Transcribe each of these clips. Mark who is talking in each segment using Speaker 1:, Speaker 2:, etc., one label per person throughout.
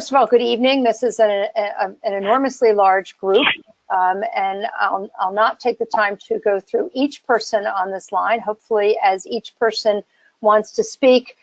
Speaker 1: First of all, good evening. This is an enormously large group, and I'll not take the time to go through each person on this line. Hopefully, as each person wants to speak,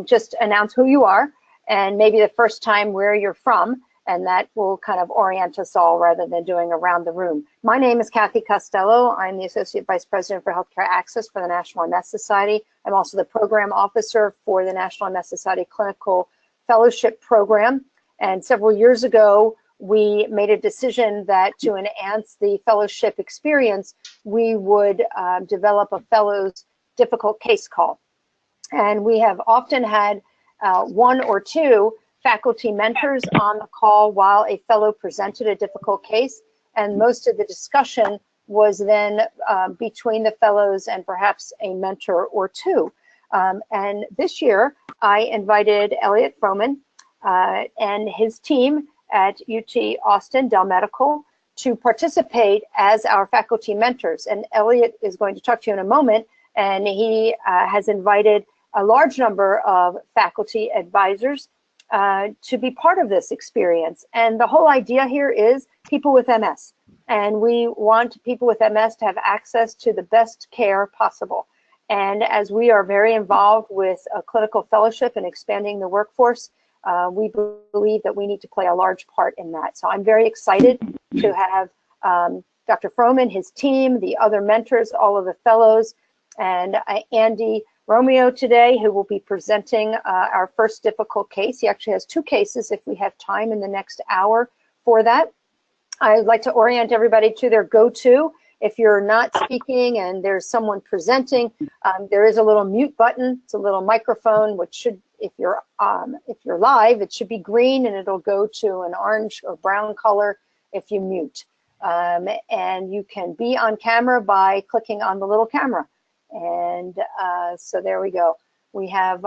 Speaker 1: just announce who you are and maybe the first time where you're from, and that will kind of orient us all rather than doing around the room. My name is Kathy Costello. I'm the Associate Vice President for Healthcare Access for the National MS Society. I'm also the Program Officer for the National MS Society Clinical Fellowship Program. And several years ago, we made a decision that to enhance the fellowship experience, we would develop a fellow's difficult case call. And we have often had one or two faculty mentors on the call while a fellow presented a difficult case, and most of the discussion was then between the fellows and perhaps a mentor or two. And this year, I invited Elliot Froman and his team at UT Austin Dell Medical to participate as our faculty mentors. And Elliot is going to talk to you in a moment, and he has invited a large number of faculty advisors to be part of this experience. And the whole idea here is people with MS. And we want people with MS to have access to the best care possible. And as we are very involved with a clinical fellowship and expanding the workforce, we believe that we need to play a large part in that. So I'm very excited to have Dr. Froman, his team, the other mentors, all of the fellows, and Andy Romeo today, who will be presenting our first difficult case. He actually has two cases if we have time in the next hour for that. I'd like to orient everybody to their go-to. If you're not speaking and there's someone presenting, there is a little mute button. It's a little microphone, which should, if you're live, it should be green, and it'll go to an orange or brown color if you mute. And you can be on camera by clicking on the little camera. And so there we go. We have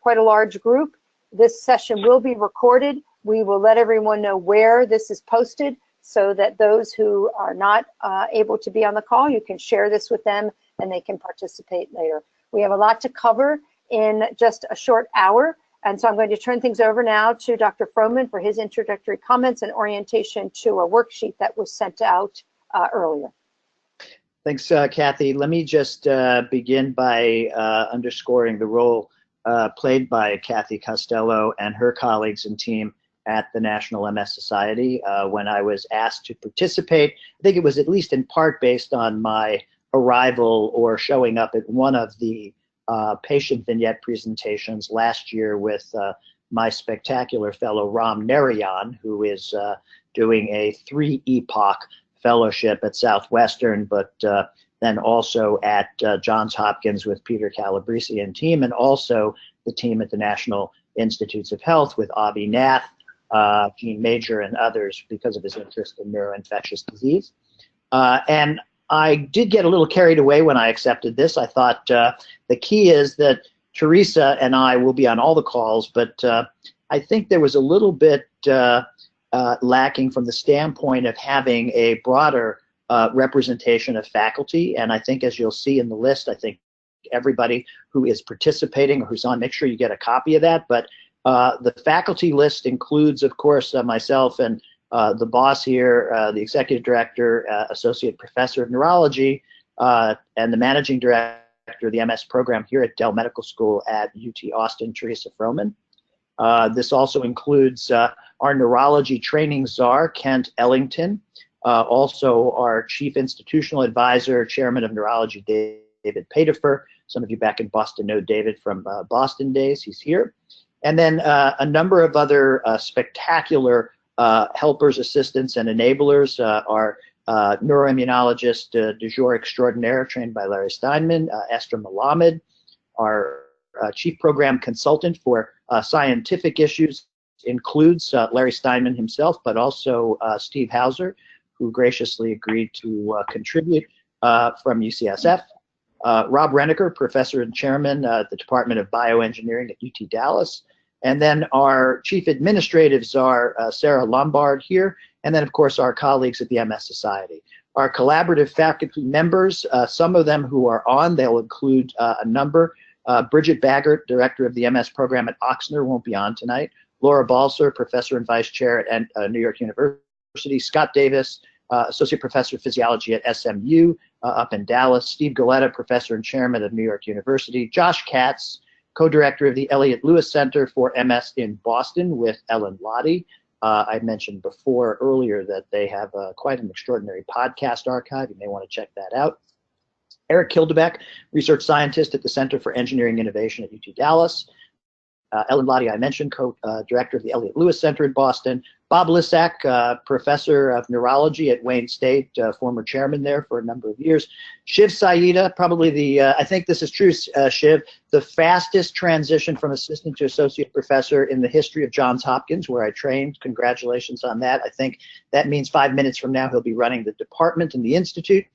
Speaker 1: quite a large group. This session will be recorded. We will let everyone know where this is posted so that those who are not able to be on the call, you can share this with them and they can participate later. We have a lot to cover in just a short hour. And so I'm going to turn things over now to Dr. Froman for his introductory comments and orientation to a worksheet that was sent out earlier.
Speaker 2: Thanks, Kathy. Let me just begin by underscoring the role played by Kathy Costello and her colleagues and team at the National MS Society. When I was asked to participate, I think it was at least in part based on my arrival or showing up at one of the patient vignette presentations last year with my spectacular fellow Ram Narayan, who is doing a 3-epoch fellowship at Southwestern, but then also at Johns Hopkins with Peter Calabrese and team, and also the team at the National Institutes of Health with Avi Nath, Gene Major, and others because of his interest in neuroinfectious disease. And I did get a little carried away when I accepted this. I thought the key is that Teresa and I will be on all the calls, but I think there was a little bit lacking from the standpoint of having a broader representation of faculty. And I think, as you'll see in the list, I think everybody who is participating or who's on, make sure you get a copy of that. But the faculty list includes, of course, myself and the boss here, the executive director, associate professor of neurology, and the managing director of the MS program here at Dell Medical School at UT Austin, Teresa Froman. This also includes our neurology training czar, Kent Ellington, also our chief institutional advisor, chairman of neurology, David Patefer. Some of you back in Boston know David from Boston days. He's here. And then a number of other spectacular helpers, assistants, and enablers. Our neuroimmunologist du jour extraordinaire, trained by Larry Steinman, Esther Malamed, our chief program consultant for scientific issues includes Larry Steinman himself, but also Steve Hauser, who graciously agreed to contribute from UCSF. Rob Renneker, professor and chairman at the Department of Bioengineering at UT Dallas. And then our chief administrative czar, Sarah Lombard here. And then, of course, our colleagues at the MS Society. Our collaborative faculty members, some of them who are on, they'll include a number. Bridget Baggert, director of the MS program at Oxner, won't be on tonight. Laura Balser, Professor and Vice Chair at New York University, Scott Davis, Associate Professor of Physiology at SMU up in Dallas, Steve Galetta, Professor and Chairman of New York University, Josh Katz, Co-Director of the Elliott Lewis Center for MS in Boston with Ellen Lottie. I mentioned earlier that they have quite an extraordinary podcast archive. You may want to check that out. Eric Kildebeck, Research Scientist at the Center for Engineering Innovation at UT Dallas. Ellen Lottie, I mentioned, co-director of the Elliott Lewis Center in Boston. Bob Lissack, professor of neurology at Wayne State, former chairman there for a number of years. Shiv Saida, probably I think this is true, Shiv, the fastest transition from assistant to associate professor in the history of Johns Hopkins, where I trained. Congratulations on that. I think that means 5 minutes from now he'll be running the department in the institute.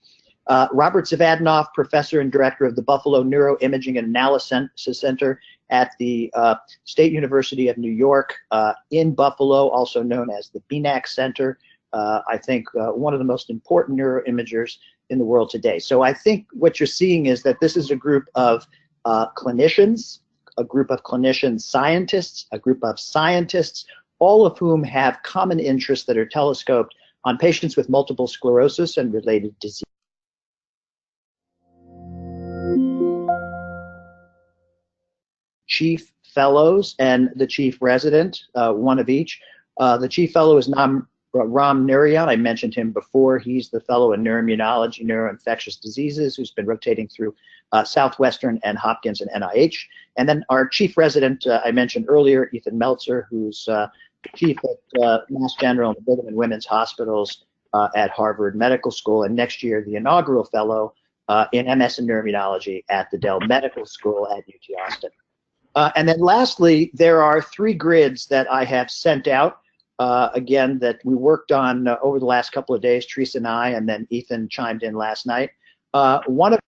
Speaker 2: Robert Zavadnov, professor and director of the Buffalo Neuroimaging and Analysis Center at the State University of New York in Buffalo, also known as the BNAC Center. I think one of the most important neuroimagers in the world today. So I think what you're seeing is that this is a group of clinicians, a group of clinician scientists, a group of scientists, all of whom have common interests that are telescoped on patients with multiple sclerosis and related disease. Chief fellows and the chief resident, one of each. The chief fellow is Ram Narayan. I mentioned him before. He's the fellow in neuroimmunology, neuroinfectious diseases, who's been rotating through Southwestern and Hopkins and NIH. And then our chief resident, I mentioned earlier, Ethan Meltzer, who's chief at Mass General and the Brigham and Women's Hospitals at Harvard Medical School, and next year the inaugural fellow in MS and neuroimmunology at the Dell Medical School at UT Austin. And then lastly, there are 3 grids that I have sent out, again, that we worked on over the last couple of days, Teresa and I, and then Ethan chimed in last night. One of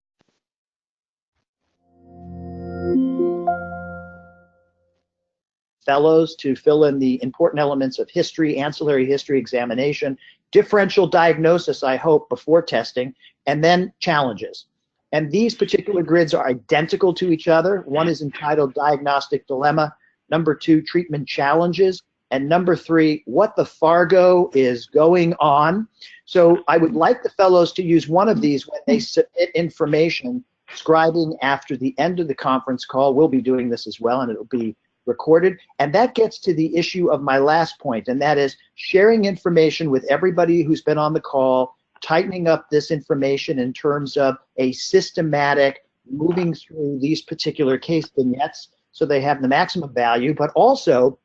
Speaker 2: fellows to fill in the important elements of history, ancillary history examination, differential diagnosis, I hope, before testing, and then challenges. And these particular grids are identical to each other. One is entitled Diagnostic Dilemma, number 2, Treatment Challenges, and number 3, What the Fargo is Going On. So I would like the fellows to use one of these when they submit information, scribing after the end of the conference call. We'll be doing this as well, and it'll be recorded. And that gets to the issue of my last point, and that is sharing information with everybody who's been on the call, tightening up this information in terms of a systematic moving through these particular case vignettes so they have the maximum value, but also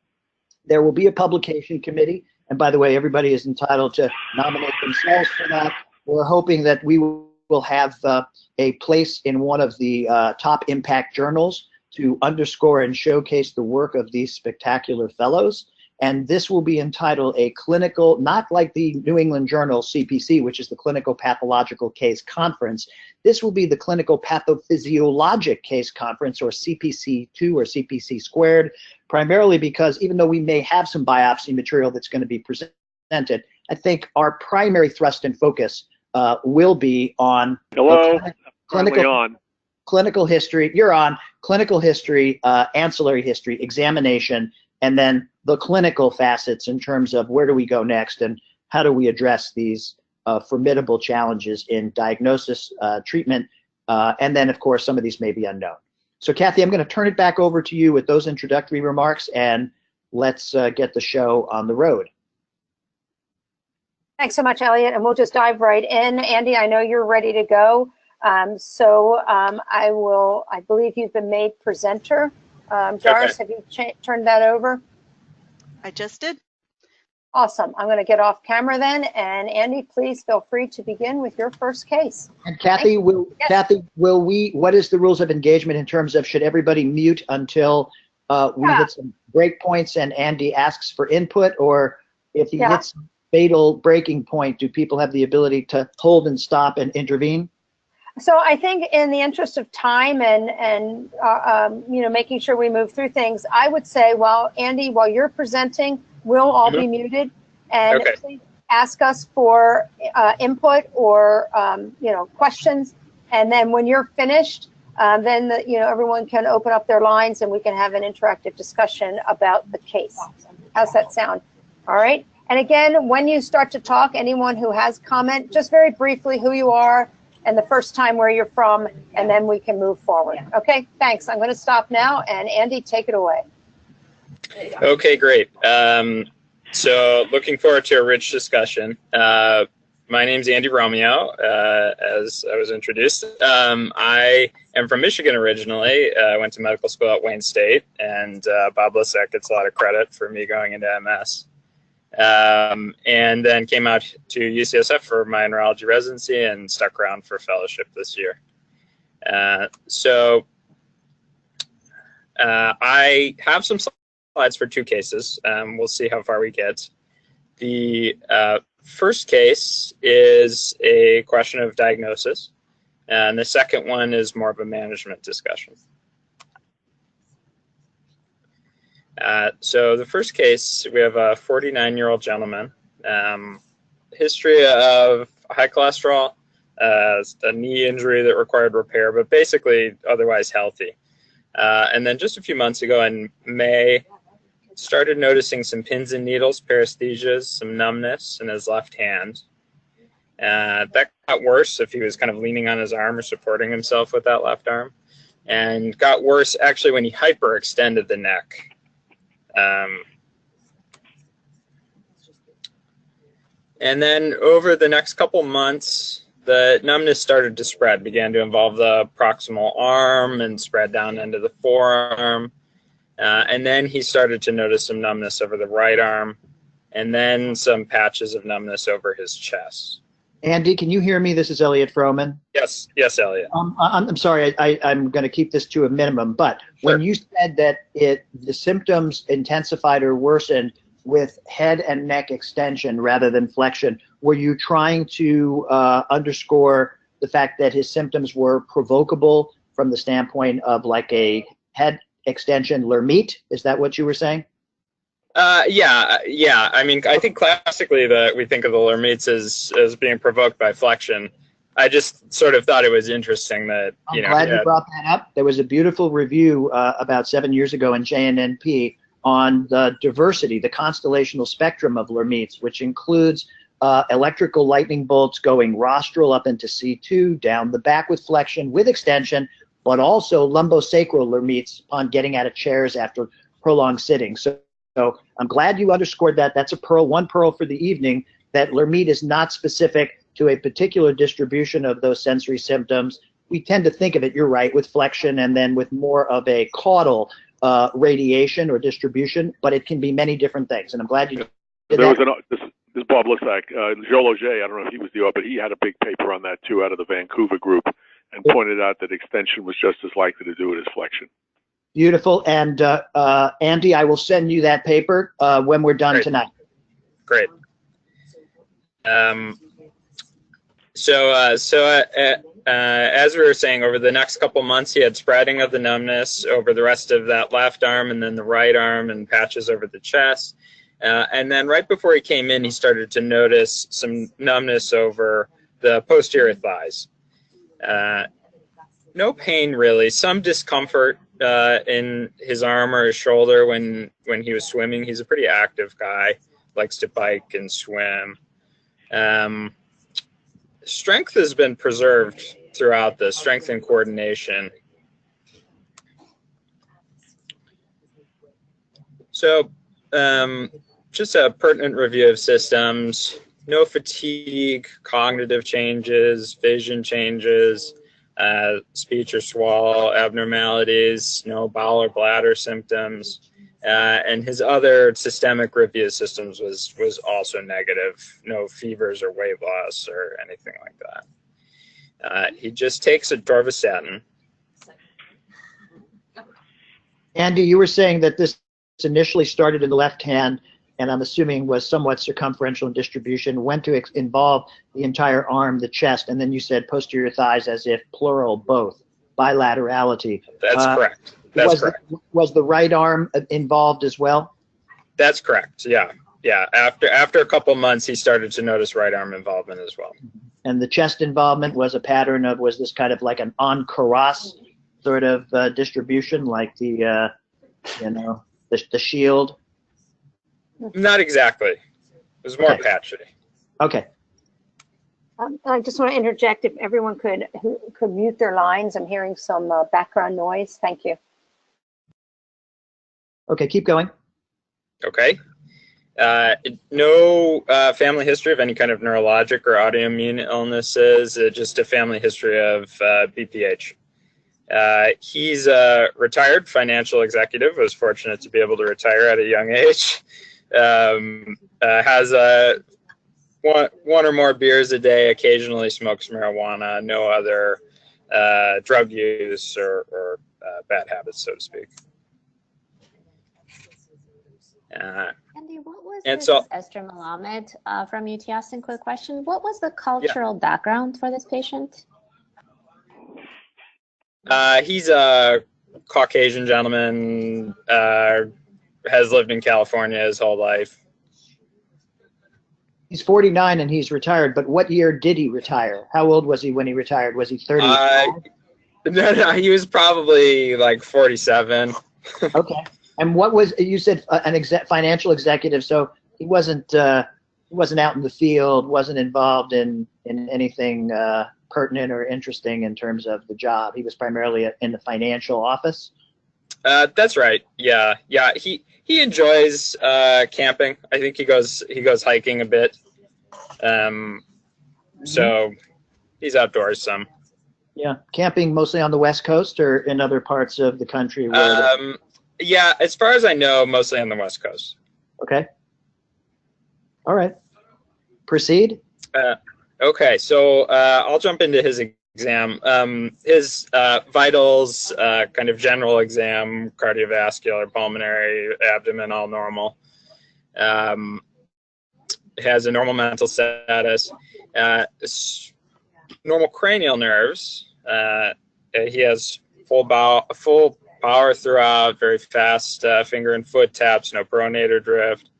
Speaker 2: there will be a publication committee. And by the way, everybody is entitled to nominate themselves for that. We're hoping that we will have a place in one of the top impact journals to underscore and showcase the work of these spectacular fellows. And this will be entitled a clinical, not like the New England Journal CPC, which is the Clinical Pathological Case Conference. This will be the Clinical Pathophysiologic Case Conference, or CPC2 or CPC squared, primarily because even though we may have some biopsy material that's going to be presented, I think our primary thrust and focus will be on clinical history. You're on clinical history, ancillary history, examination, and then the clinical facets in terms of where do we go next and how do we address these formidable challenges in diagnosis, treatment, and then, of course, some of these may be unknown. So, Kathy, I'm going to turn it back over to you with those introductory remarks, and let's get the show on the road.
Speaker 1: Thanks so much, Elliot, and we'll just dive right in. Andy, I know you're ready to go, I believe you've been made presenter. Doris, have you turned that over?
Speaker 3: I just did.
Speaker 1: Awesome. I'm going to get off camera then, and Andy, please feel free to begin with your first case.
Speaker 2: And Kathy, what is the rules of engagement in terms of should everybody mute until we hit some break points and Andy asks for input, or if he hits a fatal breaking point, do people have the ability to hold and stop and intervene?
Speaker 1: So I think in the interest of time and making sure we move through things, I would say, well, Andy, while you're presenting, we'll all be muted, and please ask us for input or questions. And then when you're finished, then everyone can open up their lines and we can have an interactive discussion about the case. How's that sound? All right. And again, when you start to talk, anyone who has comment, just very briefly who you are and the first time where you're from, and then we can move forward. Okay, thanks. I'm going to stop now, and Andy, take it away.
Speaker 4: Okay, great. So looking forward to a rich discussion. My name's Andy Romeo, as I was introduced. I am from Michigan originally. I went to medical school at Wayne State, and Bob Lisek gets a lot of credit for me going into MS. And then came out to UCSF for my neurology residency and stuck around for fellowship this year. I have some slides for two cases. We'll see how far we get. The first case is a question of diagnosis, and the second one is more of a management discussion. So the first case, we have a 49-year-old gentleman, history of high cholesterol, a knee injury that required repair, but basically otherwise healthy. And then just a few months ago in May, started noticing some pins and needles, paresthesias, some numbness in his left hand. That got worse if he was kind of leaning on his arm or supporting himself with that left arm, and got worse actually when he hyperextended the neck. And then over the next couple months, the numbness started to spread, began to involve the proximal arm and spread down into the forearm. And then he started to notice some numbness over the right arm, and then some patches of numbness over his chest.
Speaker 2: Andy, can you hear me? This is Elliot Froman.
Speaker 4: Yes, Elliot.
Speaker 2: I'm sorry, I'm going to keep this to a minimum, but
Speaker 4: Sure.
Speaker 2: When you said that the symptoms intensified or worsened with head and neck extension rather than flexion, were you trying to underscore the fact that his symptoms were provocable from the standpoint of like a head extension Lermite? Is that what you were saying?
Speaker 4: Yeah. I mean, I think classically we think of the Lermites as being provoked by flexion. I just sort of thought it was interesting that,
Speaker 2: I'm glad you brought that up. There was a beautiful review about 7 years ago in JNNP on the diversity, the constellational spectrum of Lermites, which includes electrical lightning bolts going rostral up into C2, down the back with flexion, with extension, but also lumbosacral Lermites upon getting out of chairs after prolonged sitting. So I'm glad you underscored that. That's a pearl, one pearl for the evening, that Lermite is not specific to a particular distribution of those sensory symptoms. We tend to think of it, you're right, with flexion and then with more of a caudal radiation or distribution, but it can be many different things. And I'm glad you did that.
Speaker 5: This Bob looks like Joel Auger, I don't know if he was the author, but he had a big paper on that too out of the Vancouver group and pointed out that extension was just as likely to do it as flexion.
Speaker 2: Beautiful. And Andy, I will send you that paper when we're done tonight.
Speaker 4: Great. As we were saying, over the next couple months, he had spreading of the numbness over the rest of that left arm and then the right arm and patches over the chest. And then right before he came in, he started to notice some numbness over the posterior thighs. No pain really, some discomfort in his arm or his shoulder when he was swimming. He's a pretty active guy, likes to bike and swim. Strength has been preserved throughout this, strength and coordination. So just a pertinent review of systems, no fatigue, cognitive changes, vision changes, speech or swallow abnormalities, no bowel or bladder symptoms. And his other systemic review of systems was also negative, no fevers or weight loss or anything like that. He just takes atorvastatin.
Speaker 2: Andy, you were saying that this initially started in the left hand, and I'm assuming was somewhat circumferential in distribution, went to involve the entire arm, the chest, and then you said posterior thighs as if plural, both, bilaterality.
Speaker 4: That's correct. That's correct.
Speaker 2: Was the right arm involved as well?
Speaker 4: That's correct, yeah. After a couple months, he started to notice right arm involvement as well.
Speaker 2: And the chest involvement was a pattern of, was this kind of like an en cuirasse sort of distribution, like the the shield?
Speaker 4: Not exactly. It was more
Speaker 2: Okay.
Speaker 4: patchy.
Speaker 2: Okay.
Speaker 1: I just want to interject if everyone could mute their lines. I'm hearing some background noise. Thank you.
Speaker 2: Okay, keep going.
Speaker 4: Okay. No family history of any kind of neurologic or autoimmune illnesses, just a family history of BPH. He's a retired financial executive, was fortunate to be able to retire at a young age. Has one or more beers a day, occasionally smokes marijuana, no other drug use or bad habits, so to speak.
Speaker 6: Andy, what was
Speaker 4: and
Speaker 6: this
Speaker 4: so-
Speaker 6: Esther Malamed from UT Austin? Quick question. What was the cultural background for this patient?
Speaker 4: He's a Caucasian gentleman, has lived in California his whole life.
Speaker 2: He's 49 and he's retired, but what year did he retire? How old was he when he retired? Was he 30?
Speaker 4: No, he was probably like 47.
Speaker 2: Okay. And what was, you said an financial executive, so he wasn't out in the field, wasn't involved in anything pertinent or interesting in terms of the job. He was primarily in the financial office.
Speaker 4: That's right. Yeah. He enjoys camping. I think he goes hiking a bit. So he's outdoors some.
Speaker 2: Yeah, camping mostly on the West Coast or in other parts of the country where
Speaker 4: yeah, as far as I know, mostly on the West Coast.
Speaker 2: Okay. All right. Proceed.
Speaker 4: Okay, so I'll jump into his exam. His vitals, kind of general exam, cardiovascular, pulmonary, abdomen, all normal. Has a normal mental status. Normal cranial nerves. He has full power throughout, very fast finger and foot taps, no pronator drift.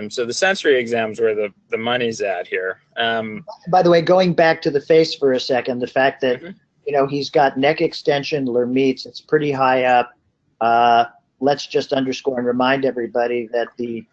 Speaker 4: So the sensory exams where the money's at here.
Speaker 2: By the way, going back to the face for a second, the fact that he's got neck extension, Lermite's, it's pretty high up. Let's just underscore and remind everybody that the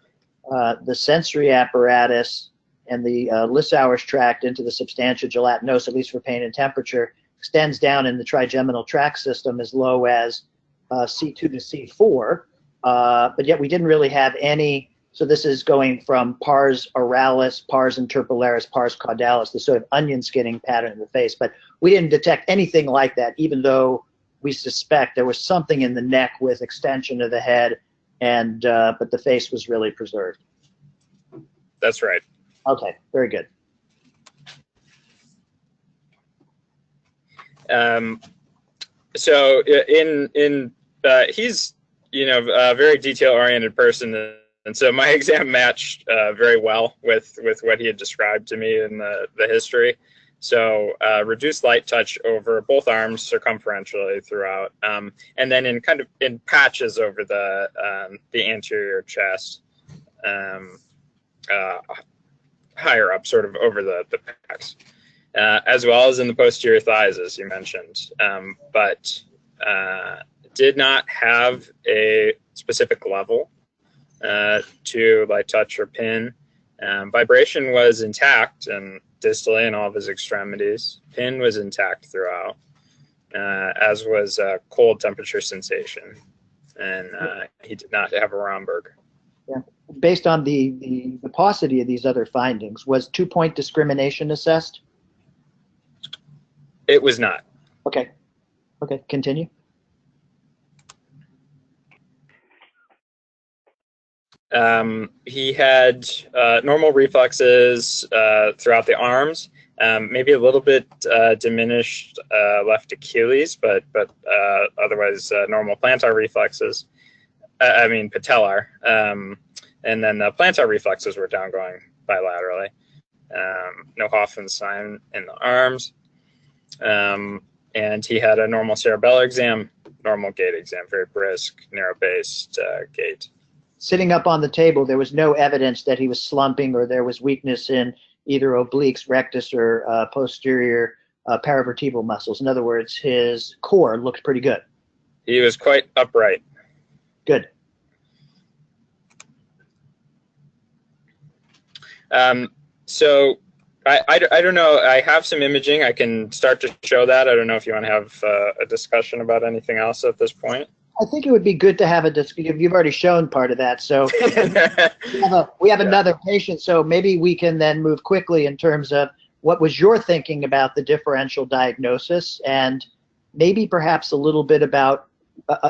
Speaker 2: sensory apparatus and the Lissauer's tract into the substantia gelatinosa, at least for pain and temperature, extends down in the trigeminal tract system as low as C2 to C4, but yet we didn't really have any. So this is going from pars oralis, pars interpolaris, pars caudalis, the sort of onion skinning pattern in the face. But we didn't detect anything like that, even though we suspect there was something in the neck with extension of the head, and but the face was really preserved.
Speaker 4: That's right.
Speaker 2: Okay, very good.
Speaker 4: So he's a very detail-oriented person, and so my exam matched very well with what he had described to me in the history. So reduced light touch over both arms circumferentially throughout, and then in patches over the anterior chest, higher up, sort of over the pecs. As well as in the posterior thighs, as you mentioned, but did not have a specific level to light touch or pin. Vibration was intact and distally in all of his extremities. Pin was intact throughout, as was cold temperature sensation, and he did not have a Romberg.
Speaker 2: Yeah. Based on the paucity of these other findings, was 2-point discrimination assessed?
Speaker 4: It was not.
Speaker 2: Okay. Okay, continue.
Speaker 4: He had normal reflexes throughout the arms, maybe a little bit diminished left Achilles, but otherwise normal plantar reflexes. Patellar. And then the plantar reflexes were down going bilaterally. No Hoffman sign in the arms. And he had a normal cerebellar exam, normal gait exam, very brisk, narrow-based gait.
Speaker 2: Sitting up on the table, there was no evidence that he was slumping or there was weakness in either obliques, rectus, or posterior paravertebral muscles. In other words, his core looked pretty good.
Speaker 4: He was quite upright.
Speaker 2: Good.
Speaker 4: So I don't know. I have some imaging. I can start to show that. I don't know if you want to have a discussion about anything else at this point.
Speaker 2: I think it would be good to have a discussion. You've already shown part of that, so we have another patient. So maybe we can then move quickly in terms of what was your thinking about the differential diagnosis, and maybe perhaps a little bit about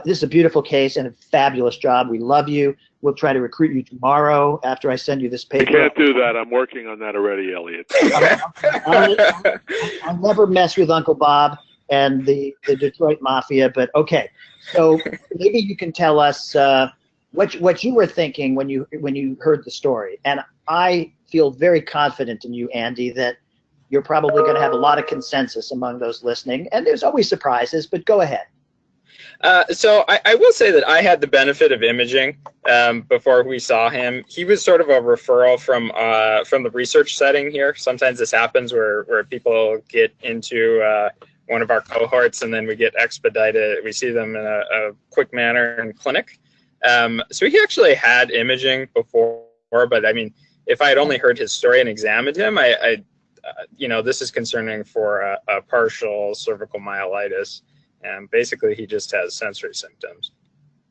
Speaker 2: this is a beautiful case and a fabulous job. We love you. We'll try to recruit you tomorrow after I send you this paper.
Speaker 5: You can't do that. I'm working on that already, Elliot.
Speaker 2: I'll never mess with Uncle Bob and the Detroit Mafia, but okay. So maybe you can tell us what you were thinking when you heard the story. And I feel very confident in you, Andy, that you're probably going to have a lot of consensus among those listening. And there's always surprises, but go ahead.
Speaker 4: So I will say that I had the benefit of imaging before we saw him. He was sort of a referral from the research setting here. Sometimes this happens where people get into one of our cohorts and then we get expedited. We see them in a quick manner in clinic. So he actually had imaging before, but I mean, if I had only heard his story and examined him, this is concerning for a partial cervical myelitis. And basically, he just has sensory symptoms.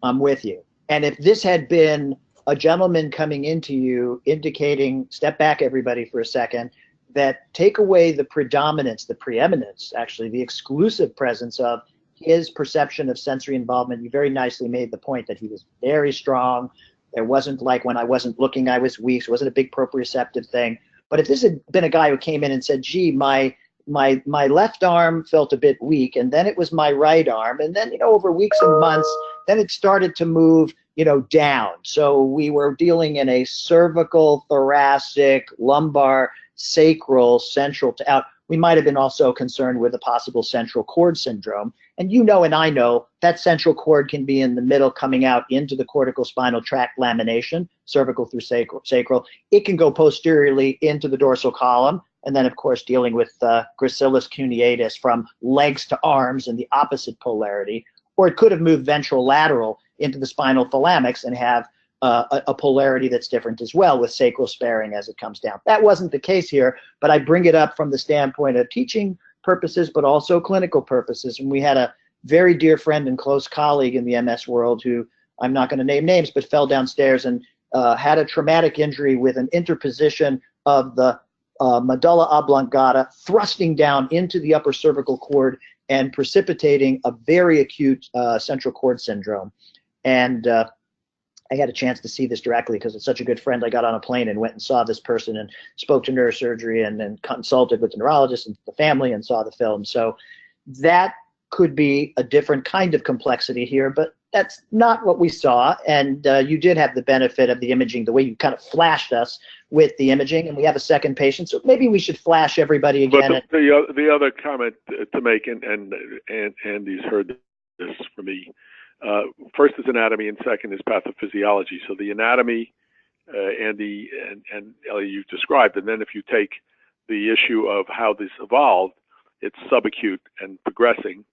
Speaker 2: I'm with you. And if this had been a gentleman coming into you indicating, step back everybody for a second, that take away the predominance, the preeminence, actually the exclusive presence of his perception of sensory involvement, you very nicely made the point that he was very strong. There wasn't like when I wasn't looking, I was weak. So it wasn't a big proprioceptive thing. But if this had been a guy who came in and said, gee, my left arm felt a bit weak, and then it was my right arm, and then over weeks and months, then it started to move down. So we were dealing in a cervical, thoracic, lumbar, sacral, central to out. We might have been also concerned with a possible central cord syndrome. And and I know that central cord can be in the middle coming out into the cortical spinal tract lamination, cervical through sacral. It can go posteriorly into the dorsal column. And then, of course, dealing with gracilis cuneatus from legs to arms in the opposite polarity. Or it could have moved ventrolateral into the spinal thalamics and have a polarity that's different as well, with sacral sparing as it comes down. That wasn't the case here, but I bring it up from the standpoint of teaching purposes, but also clinical purposes. And we had a very dear friend and close colleague in the MS world who, I'm not going to name names, but fell downstairs and had a traumatic injury with an interposition of the medulla oblongata thrusting down into the upper cervical cord and precipitating a very acute central cord syndrome. And I had a chance to see this directly because it's such a good friend. I got on a plane and went and saw this person and spoke to neurosurgery and then consulted with the neurologist and the family and saw the film. So that could be a different kind of complexity here, but that's not what we saw. And you did have the benefit of the imaging, the way you kind of flashed us with the imaging, and we have a second patient. So maybe we should flash everybody again.
Speaker 5: But the other comment to make, and Andy's heard this from me, first is anatomy and second is pathophysiology. So the anatomy, Andy and Ellie, you've described, and then if you take the issue of how this evolved, it's subacute and progressing.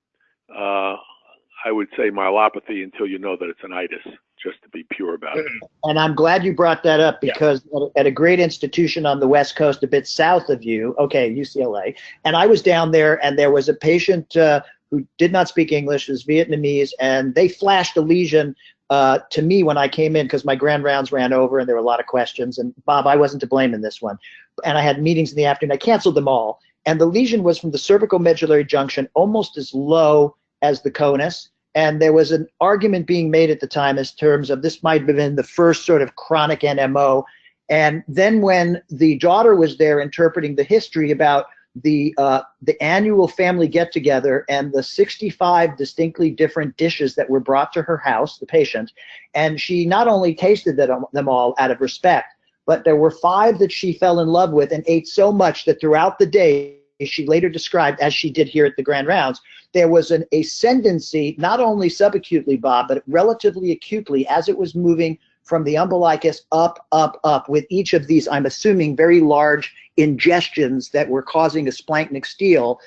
Speaker 5: I would say myelopathy until you know that it's an itis, just to be pure about it.
Speaker 2: And I'm glad you brought that up because at a great institution on the West Coast, a bit south of you, UCLA, and I was down there and there was a patient who did not speak English, was Vietnamese, and they flashed a lesion to me when I came in because my grand rounds ran over and there were a lot of questions. And Bob, I wasn't to blame in this one. And I had meetings in the afternoon. I canceled them all. And the lesion was from the cervical medullary junction, almost as low as the conus. And there was an argument being made at the time as terms of this might have been the first sort of chronic NMO. And then when the daughter was there interpreting the history about the annual family get-together and the 65 distinctly different dishes that were brought to her house, the patient, and she not only tasted them all out of respect, but there were 5 that she fell in love with and ate so much that throughout the day, she later described, as she did here at the Grand Rounds, there was an ascendancy, not only subacutely, Bob, but relatively acutely as it was moving from the umbilicus up, up, up with each of these, I'm assuming, very large ingestions that were causing a splanchnic steal.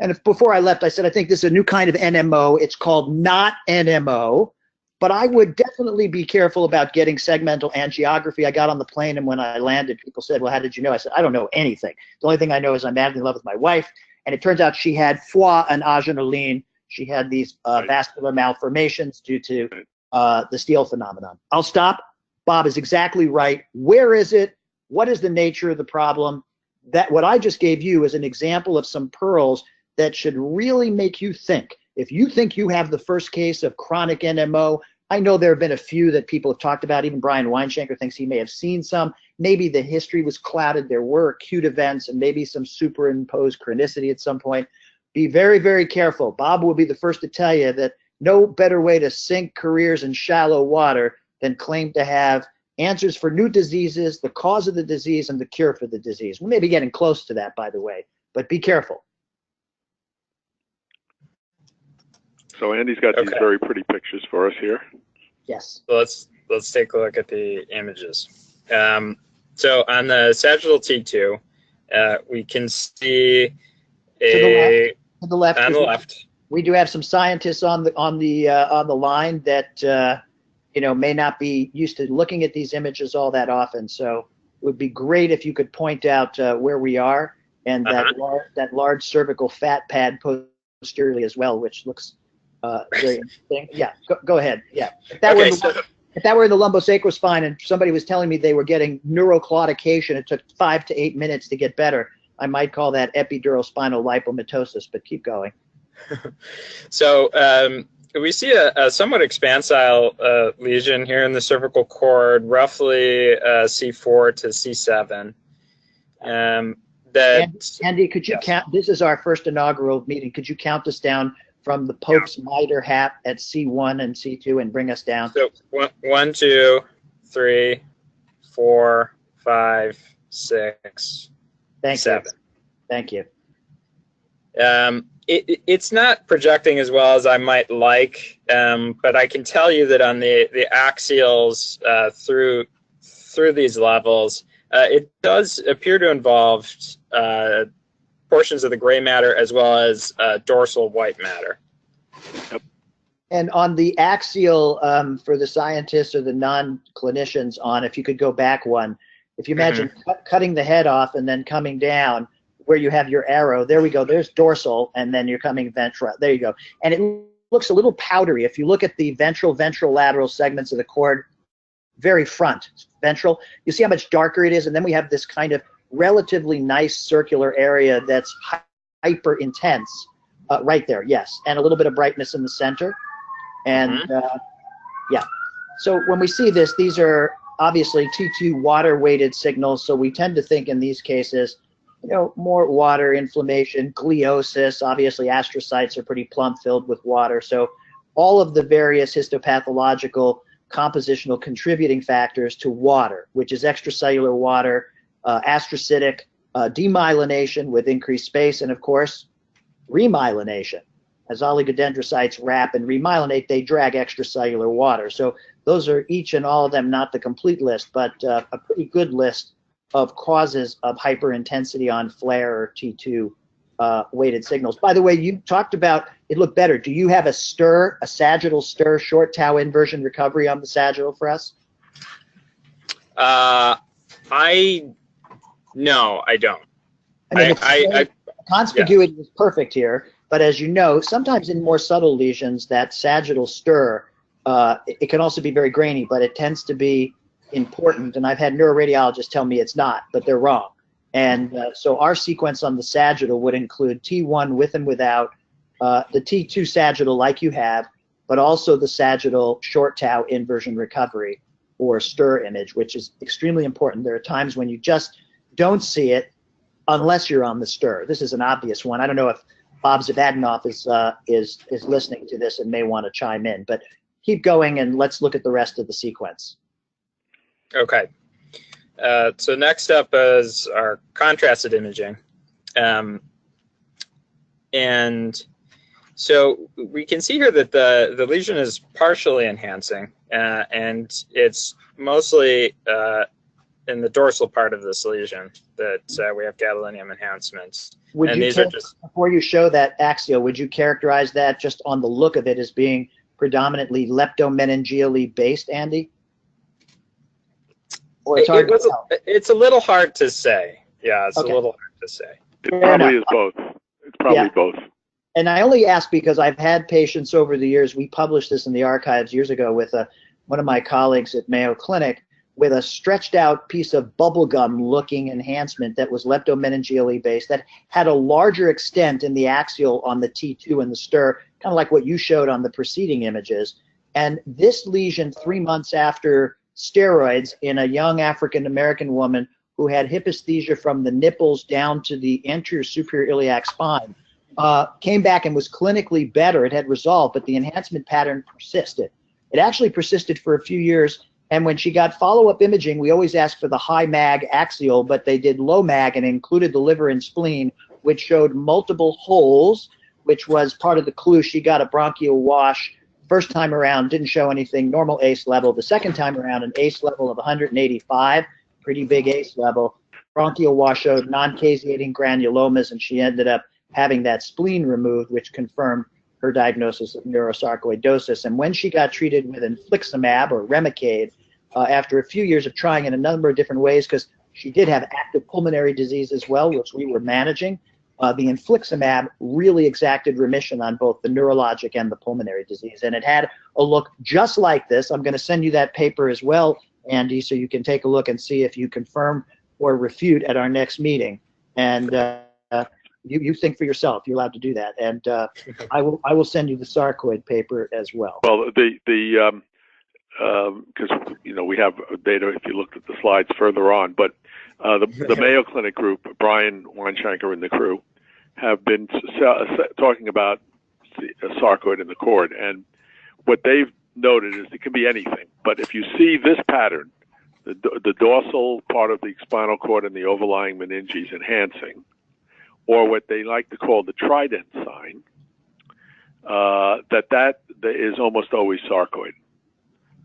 Speaker 2: And before I left, I said, I think this is a new kind of NMO. It's called not NMO, but I would definitely be careful about getting segmental angiography. I got on the plane, and when I landed, people said, well, how did you know? I said, I don't know anything. The only thing I know is I'm madly in love with my wife, and it turns out she had foie and agenouline. She had these vascular malformations due to the Steele phenomenon. I'll stop. Bob is exactly right. Where is it? What is the nature of the problem? That what I just gave you is an example of some pearls that should really make you think. If you think you have the first case of chronic NMO, I know there have been a few that people have talked about. Even Brian Weinshanker thinks he may have seen some. Maybe the history was clouded. There were acute events and maybe some superimposed chronicity at some point. Be very, very careful. Bob will be the first to tell you that no better way to sink careers in shallow water than claim to have answers for new diseases, the cause of the disease, and the cure for the disease. We may be getting close to that, by the way, but be careful.
Speaker 5: So Andy's got these very pretty pictures for us here.
Speaker 2: Yes.
Speaker 4: So let's take a look at the images. So on the sagittal T2, we can see
Speaker 2: to the left.
Speaker 4: On the left.
Speaker 2: We do have some scientists on the line that may not be used to looking at these images all that often. So it would be great if you could point out where we are and that large cervical fat pad posteriorly as well, which looks very interesting. Yeah, go ahead. Yeah, if that were in the lumbosacral spine and somebody was telling me they were getting neuroclaudication, it took 5 to 8 minutes to get better, I might call that epidural spinal lipomatosis, but keep going.
Speaker 4: So we see a somewhat expansile lesion here in the cervical cord, roughly C4 to C7.
Speaker 2: Andy, could you count? This is our first inaugural meeting. Could you count us down from the Pope's mitre hat at C1 and C2 and bring us down?
Speaker 4: So 1, 2, 3, 4, 5, 6, 7.
Speaker 2: Thank you.
Speaker 4: It's not projecting as well as I might like, but I can tell you that on the axials through these levels, it does appear to involve portions of the gray matter as well as dorsal white matter.
Speaker 5: Yep.
Speaker 2: And on the axial, for the scientists or the non-clinicians if you could go back one, if you imagine cutting the head off and then coming down where you have your arrow, there we go, there's dorsal, and then you're coming ventral, there you go. And it looks a little powdery. If you look at the ventrolateral segments of the cord, very front, ventral, you see how much darker it is, and then we have this kind of relatively nice circular area that's hyper intense right there, yes, and a little bit of brightness in the center. And yeah, so when we see this, these are obviously T2 water weighted signals, so we tend to think in these cases, more water, inflammation, gliosis. Obviously astrocytes are pretty plump, filled with water, so all of the various histopathological compositional contributing factors to water, which is extracellular water, astrocytic, demyelination with increased space, and of course remyelination. As oligodendrocytes wrap and remyelinate, they drag extracellular water. So those are each and all of them, not the complete list, but a pretty good list of causes of hyperintensity on flare or T2 weighted signals. By the way, you talked about it looked better. Do you have a sagittal stir, short tau inversion recovery on the sagittal for us?
Speaker 4: No, I don't.
Speaker 2: Conspiguity is perfect here, but as you know, sometimes in more subtle lesions, that sagittal stir, it can also be very grainy, but it tends to be important, and I've had neuroradiologists tell me it's not, but they're wrong. And so our sequence on the sagittal would include T1 with and without, the T2 sagittal like you have, but also the sagittal short tau inversion recovery or stir image, which is extremely important. There are times when you just don't see it unless you're on the stir. This is an obvious one. I don't know if Bob Zabadinoff is listening to this and may want to chime in, but keep going and let's look at the rest of the sequence.
Speaker 4: Okay. So next up is our contrasted imaging. And so we can see here that the lesion is partially enhancing, and it's mostly in the dorsal part of this lesion that we have gadolinium enhancements.
Speaker 2: Would
Speaker 4: and
Speaker 2: you
Speaker 4: these are just
Speaker 2: before you show that axial, would you characterize that just on the look of it as being predominantly leptomeningeally based, Andy? Or it's hard to tell?
Speaker 4: It's a little hard to say. Yeah, it's
Speaker 2: Okay.
Speaker 4: a little hard to say.
Speaker 5: It
Speaker 2: Fair
Speaker 5: probably
Speaker 2: enough.
Speaker 5: is both. It's probably both.
Speaker 2: And I only ask because I've had patients over the years. We published this in the archives years ago with one of my colleagues at Mayo Clinic with a stretched out piece of bubblegum looking enhancement that was leptomeningeally based that had a larger extent in the axial on the T2 and the stir, kind of like what you showed on the preceding images. And this lesion 3 months after steroids in a young African-American woman who had hyposthesia from the nipples down to the anterior superior iliac spine came back and was clinically better. It had resolved, but the enhancement pattern persisted. It actually persisted for a few years. And when she got follow-up imaging, we always asked for the high mag axial, but they did low mag and included the liver and spleen, which showed multiple holes, which was part of the clue. She got a bronchial wash. First time around, didn't show anything, normal ACE level. The second time around, an ACE level of 185, pretty big ACE level. Bronchial wash showed non-caseating granulomas, and she ended up having that spleen removed, which confirmed her diagnosis of neurosarcoidosis. And when she got treated with infliximab or Remicade, after a few years of trying in a number of different ways, because she did have active pulmonary disease as well, which we were managing, the infliximab really exacted remission on both the neurologic and the pulmonary disease. And it had a look just like this. I'm going to send you that paper as well, Andy, so you can take a look and see if you confirm or refute at our next meeting. And you think for yourself. You're allowed to do that. And I will send you the sarcoid paper as well.
Speaker 5: Well, because we have data if you looked at the slides further on, but the Mayo Clinic group, Brian Weinshanker and the crew, have been talking about sarcoid in the cord, and what they've noted is it can be anything. But if you see this pattern, the dorsal part of the spinal cord and the overlying meninges enhancing, or what they like to call the trident sign, that is almost always sarcoid.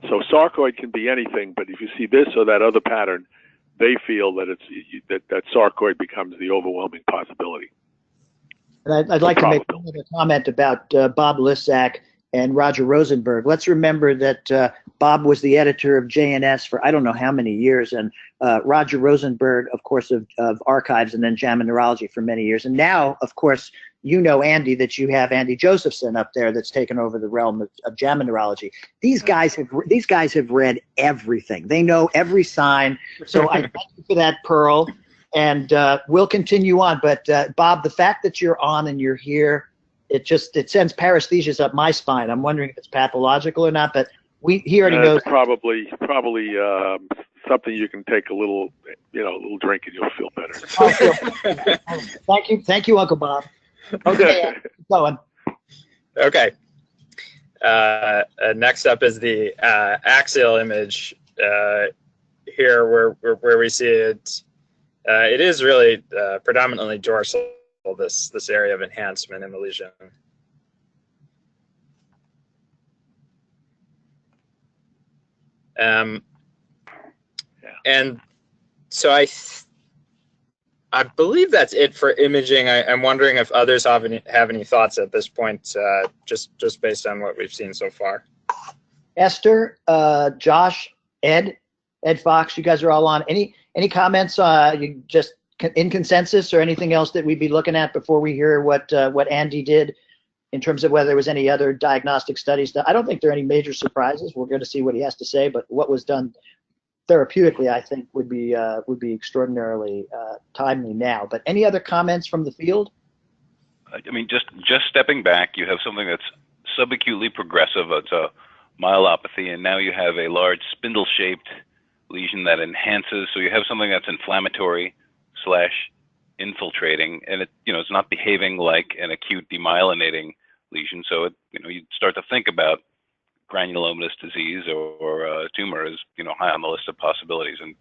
Speaker 5: So sarcoid can be anything, but if you see this or that other pattern, they feel that that sarcoid becomes the overwhelming possibility.
Speaker 2: And I'd like to make another comment about Bob Lissack and Roger Rosenberg. Let's remember that Bob was the editor of JNS for I don't know how many years, and Roger Rosenberg, of course, of Archives and then JAMA Neurology for many years. And now, of course, you know, Andy, that you have Andy Josephson up there that's taken over the realm of JAMA Neurology. These guys have read everything. They know every sign. So I thank you for that, Pearl. And we'll continue on. But Bob, the fact that you're on and you're here, it sends paresthesias up my spine. I'm wondering if it's pathological or not, but he already knows.
Speaker 5: Probably something you can take a little drink and you'll feel better.
Speaker 2: Thank you, Uncle Bob. Okay, keep going.
Speaker 4: Okay. Next up is the axial image here, where we see it. It is really predominantly dorsal. This area of enhancement in the lesion. And so I believe that's it for imaging. I'm wondering if others have any thoughts at this point, just based on what we've seen so far.
Speaker 2: Esther, Josh, Ed Fox, you guys are all on. Any comments? You just in consensus or anything else that we'd be looking at before we hear what Andy did in terms of whether there was any other diagnostic studies? I don't think there are any major surprises. We're going to see what he has to say, but what was done therapeutically, I think, would be extraordinarily timely now. But any other comments from the field?
Speaker 7: I mean, just stepping back, you have something that's subacutely progressive. It's a myelopathy, and now you have a large spindle-shaped lesion that enhances. So you have something that's inflammatory / infiltrating, and it's not behaving like an acute demyelinating lesion. So you start to think about granulomatous disease or a tumor is high on the list of possibilities. And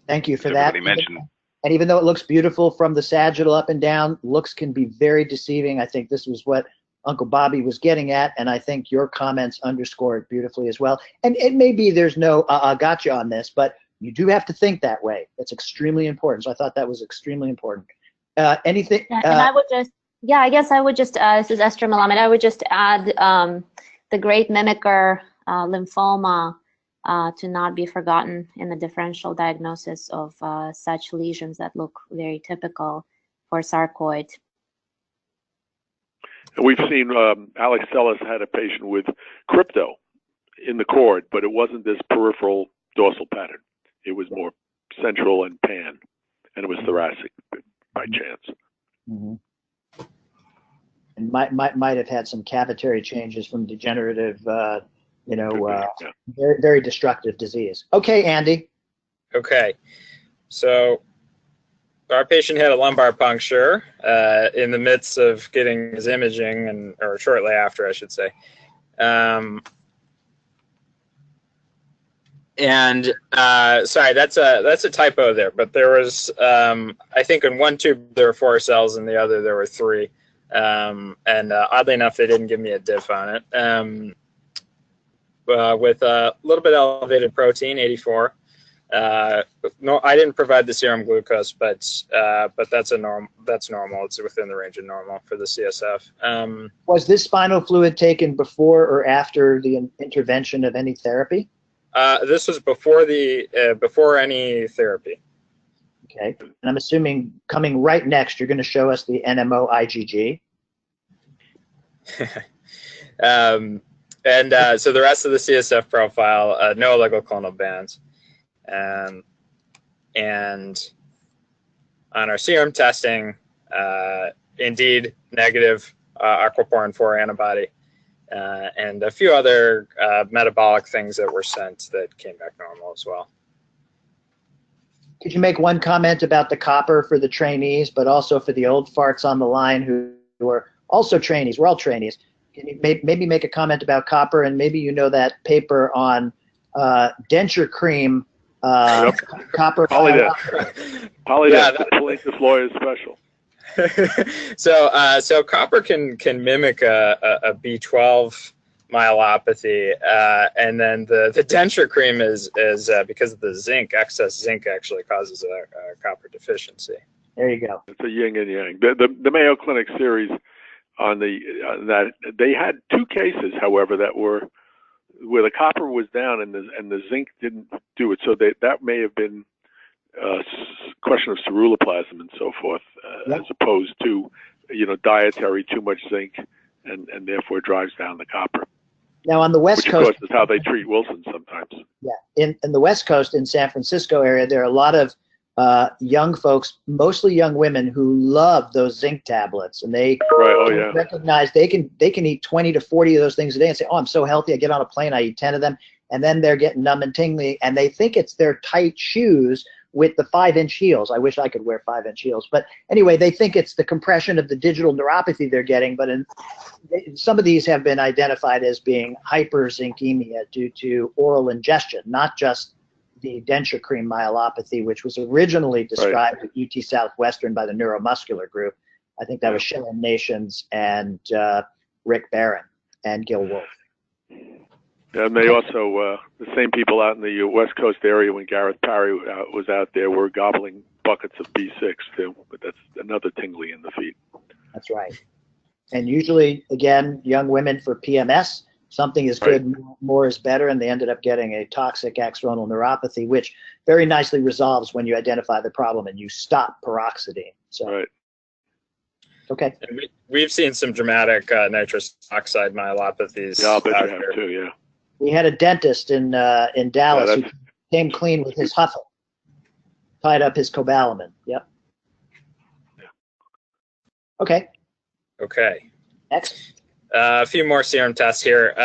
Speaker 2: thank you for that.
Speaker 7: Mentioned.
Speaker 2: And even though it looks beautiful from the sagittal up and down, looks can be very deceiving. I think this was what Uncle Bobby was getting at, and I think your comments underscore it beautifully as well. And it may be there's no gotcha on this, but You do have to think that way. That's extremely important. So I thought that was extremely important. Anything?
Speaker 6: And I would just, yeah, I guess I would just, this is Esther Malamed, I would just add the great mimicker lymphoma to not be forgotten in the differential diagnosis of such lesions that look very typical for sarcoid.
Speaker 5: And we've seen Alex Sellis had a patient with crypto in the cord, but it wasn't this peripheral dorsal pattern. It was more central and pan, and it was thoracic by chance.
Speaker 2: Mm-hmm. And might have had some cavitary changes from degenerative, very, very destructive disease. Okay, Andy.
Speaker 4: Okay, so our patient had a lumbar puncture in the midst of getting his imaging, or shortly after, I should say. Sorry, that's a typo there. But there was, I think, in one tube there were 4 cells, in the other there were 3. Oddly enough, they didn't give me a diff on it. With a little bit elevated protein, 84. No, I didn't provide the serum glucose, but that's normal. It's within the range of normal for the CSF.
Speaker 2: Was this spinal fluid taken before or after the intervention of any therapy?
Speaker 4: This was before any therapy.
Speaker 2: Okay, and I'm assuming coming right next, you're going to show us the NMO IgG.
Speaker 4: So the rest of the CSF profile, no oligoclonal bands. And on our serum testing, indeed negative aquaporin 4 antibody, and a few other metabolic things that were sent that came back normal as well.
Speaker 2: Could you make one comment about the copper for the trainees, but also for the old farts on the line who are also trainees? We're all trainees. Can you maybe make a comment about copper, and maybe that paper on denture cream, copper.
Speaker 5: Polydeath. The plaintiff lawyer special.
Speaker 4: So copper can mimic a B12 myelopathy, and then the denture cream is because of the zinc. Excess zinc actually causes a copper deficiency.
Speaker 2: There you go.
Speaker 5: It's a yin and yang. The Mayo Clinic series on that they had 2 cases, however, that were where the copper was down and the zinc didn't do it. So that may have been a question of ceruloplasm and so forth, as opposed to dietary too much zinc and therefore drives down the copper.
Speaker 2: Now on the West Coast,
Speaker 5: of course, is how they treat Wilson sometimes.
Speaker 2: Yeah, in the West Coast, in San Francisco area, there are a lot of young folks, mostly young women, who love those zinc tablets, and they recognize they can eat 20 to 40 of those things a day and say, "Oh, I'm so healthy. I get on a plane, I eat 10 of them," and then they're getting numb and tingly, and they think it's their tight shoes with the 5-inch heels. I wish I could wear 5-inch heels, but anyway, they think it's the compression of the digital neuropathy they're getting. But some of these have been identified as being hyperzincemia due to oral ingestion, not just the denture cream myelopathy, which was originally described at UT Southwestern by the neuromuscular group. I think that was Sharon Nations and Rick Barron and Gil Wolfe.
Speaker 5: And they also, the same people out in the West Coast area when Gareth Parry was out there were gobbling buckets of B6 too, but that's another tingly in the feet.
Speaker 2: That's right. And usually, again, young women for PMS, something is good, more is better, and they ended up getting a toxic axonal neuropathy, which very nicely resolves when you identify the problem and you stop paroxetine. So, okay.
Speaker 4: And we've seen some dramatic nitrous oxide myelopathies.
Speaker 5: Yeah, I'll bet you have too, yeah.
Speaker 2: We had a dentist in Dallas who came clean with his huffle, tied up his cobalamin. Yep. Okay.
Speaker 4: Okay.
Speaker 2: Next.
Speaker 4: A few more serum tests here.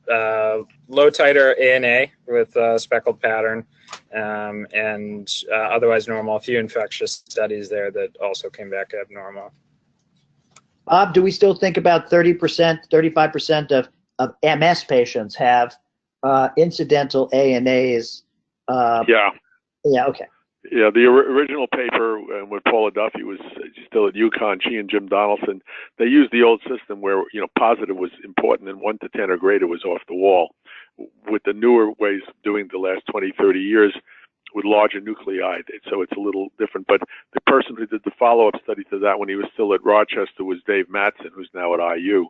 Speaker 4: Low titer ANA with a speckled pattern, and otherwise normal. A few infectious studies there that also came back abnormal.
Speaker 2: Bob, do we still think about 30%, 35% of MS patients have incidental ANAs?
Speaker 5: Yeah.
Speaker 2: Yeah, okay.
Speaker 5: Yeah, the original paper when Paula Duffy was still at UConn, she and Jim Donaldson, they used the old system where, positive was important and 1 to 10 or greater was off the wall. With the newer ways of doing the last 20, 30 years, with larger nuclei, so it's a little different. But the person who did the follow-up study to that when he was still at Rochester was Dave Matson, who's now at IU.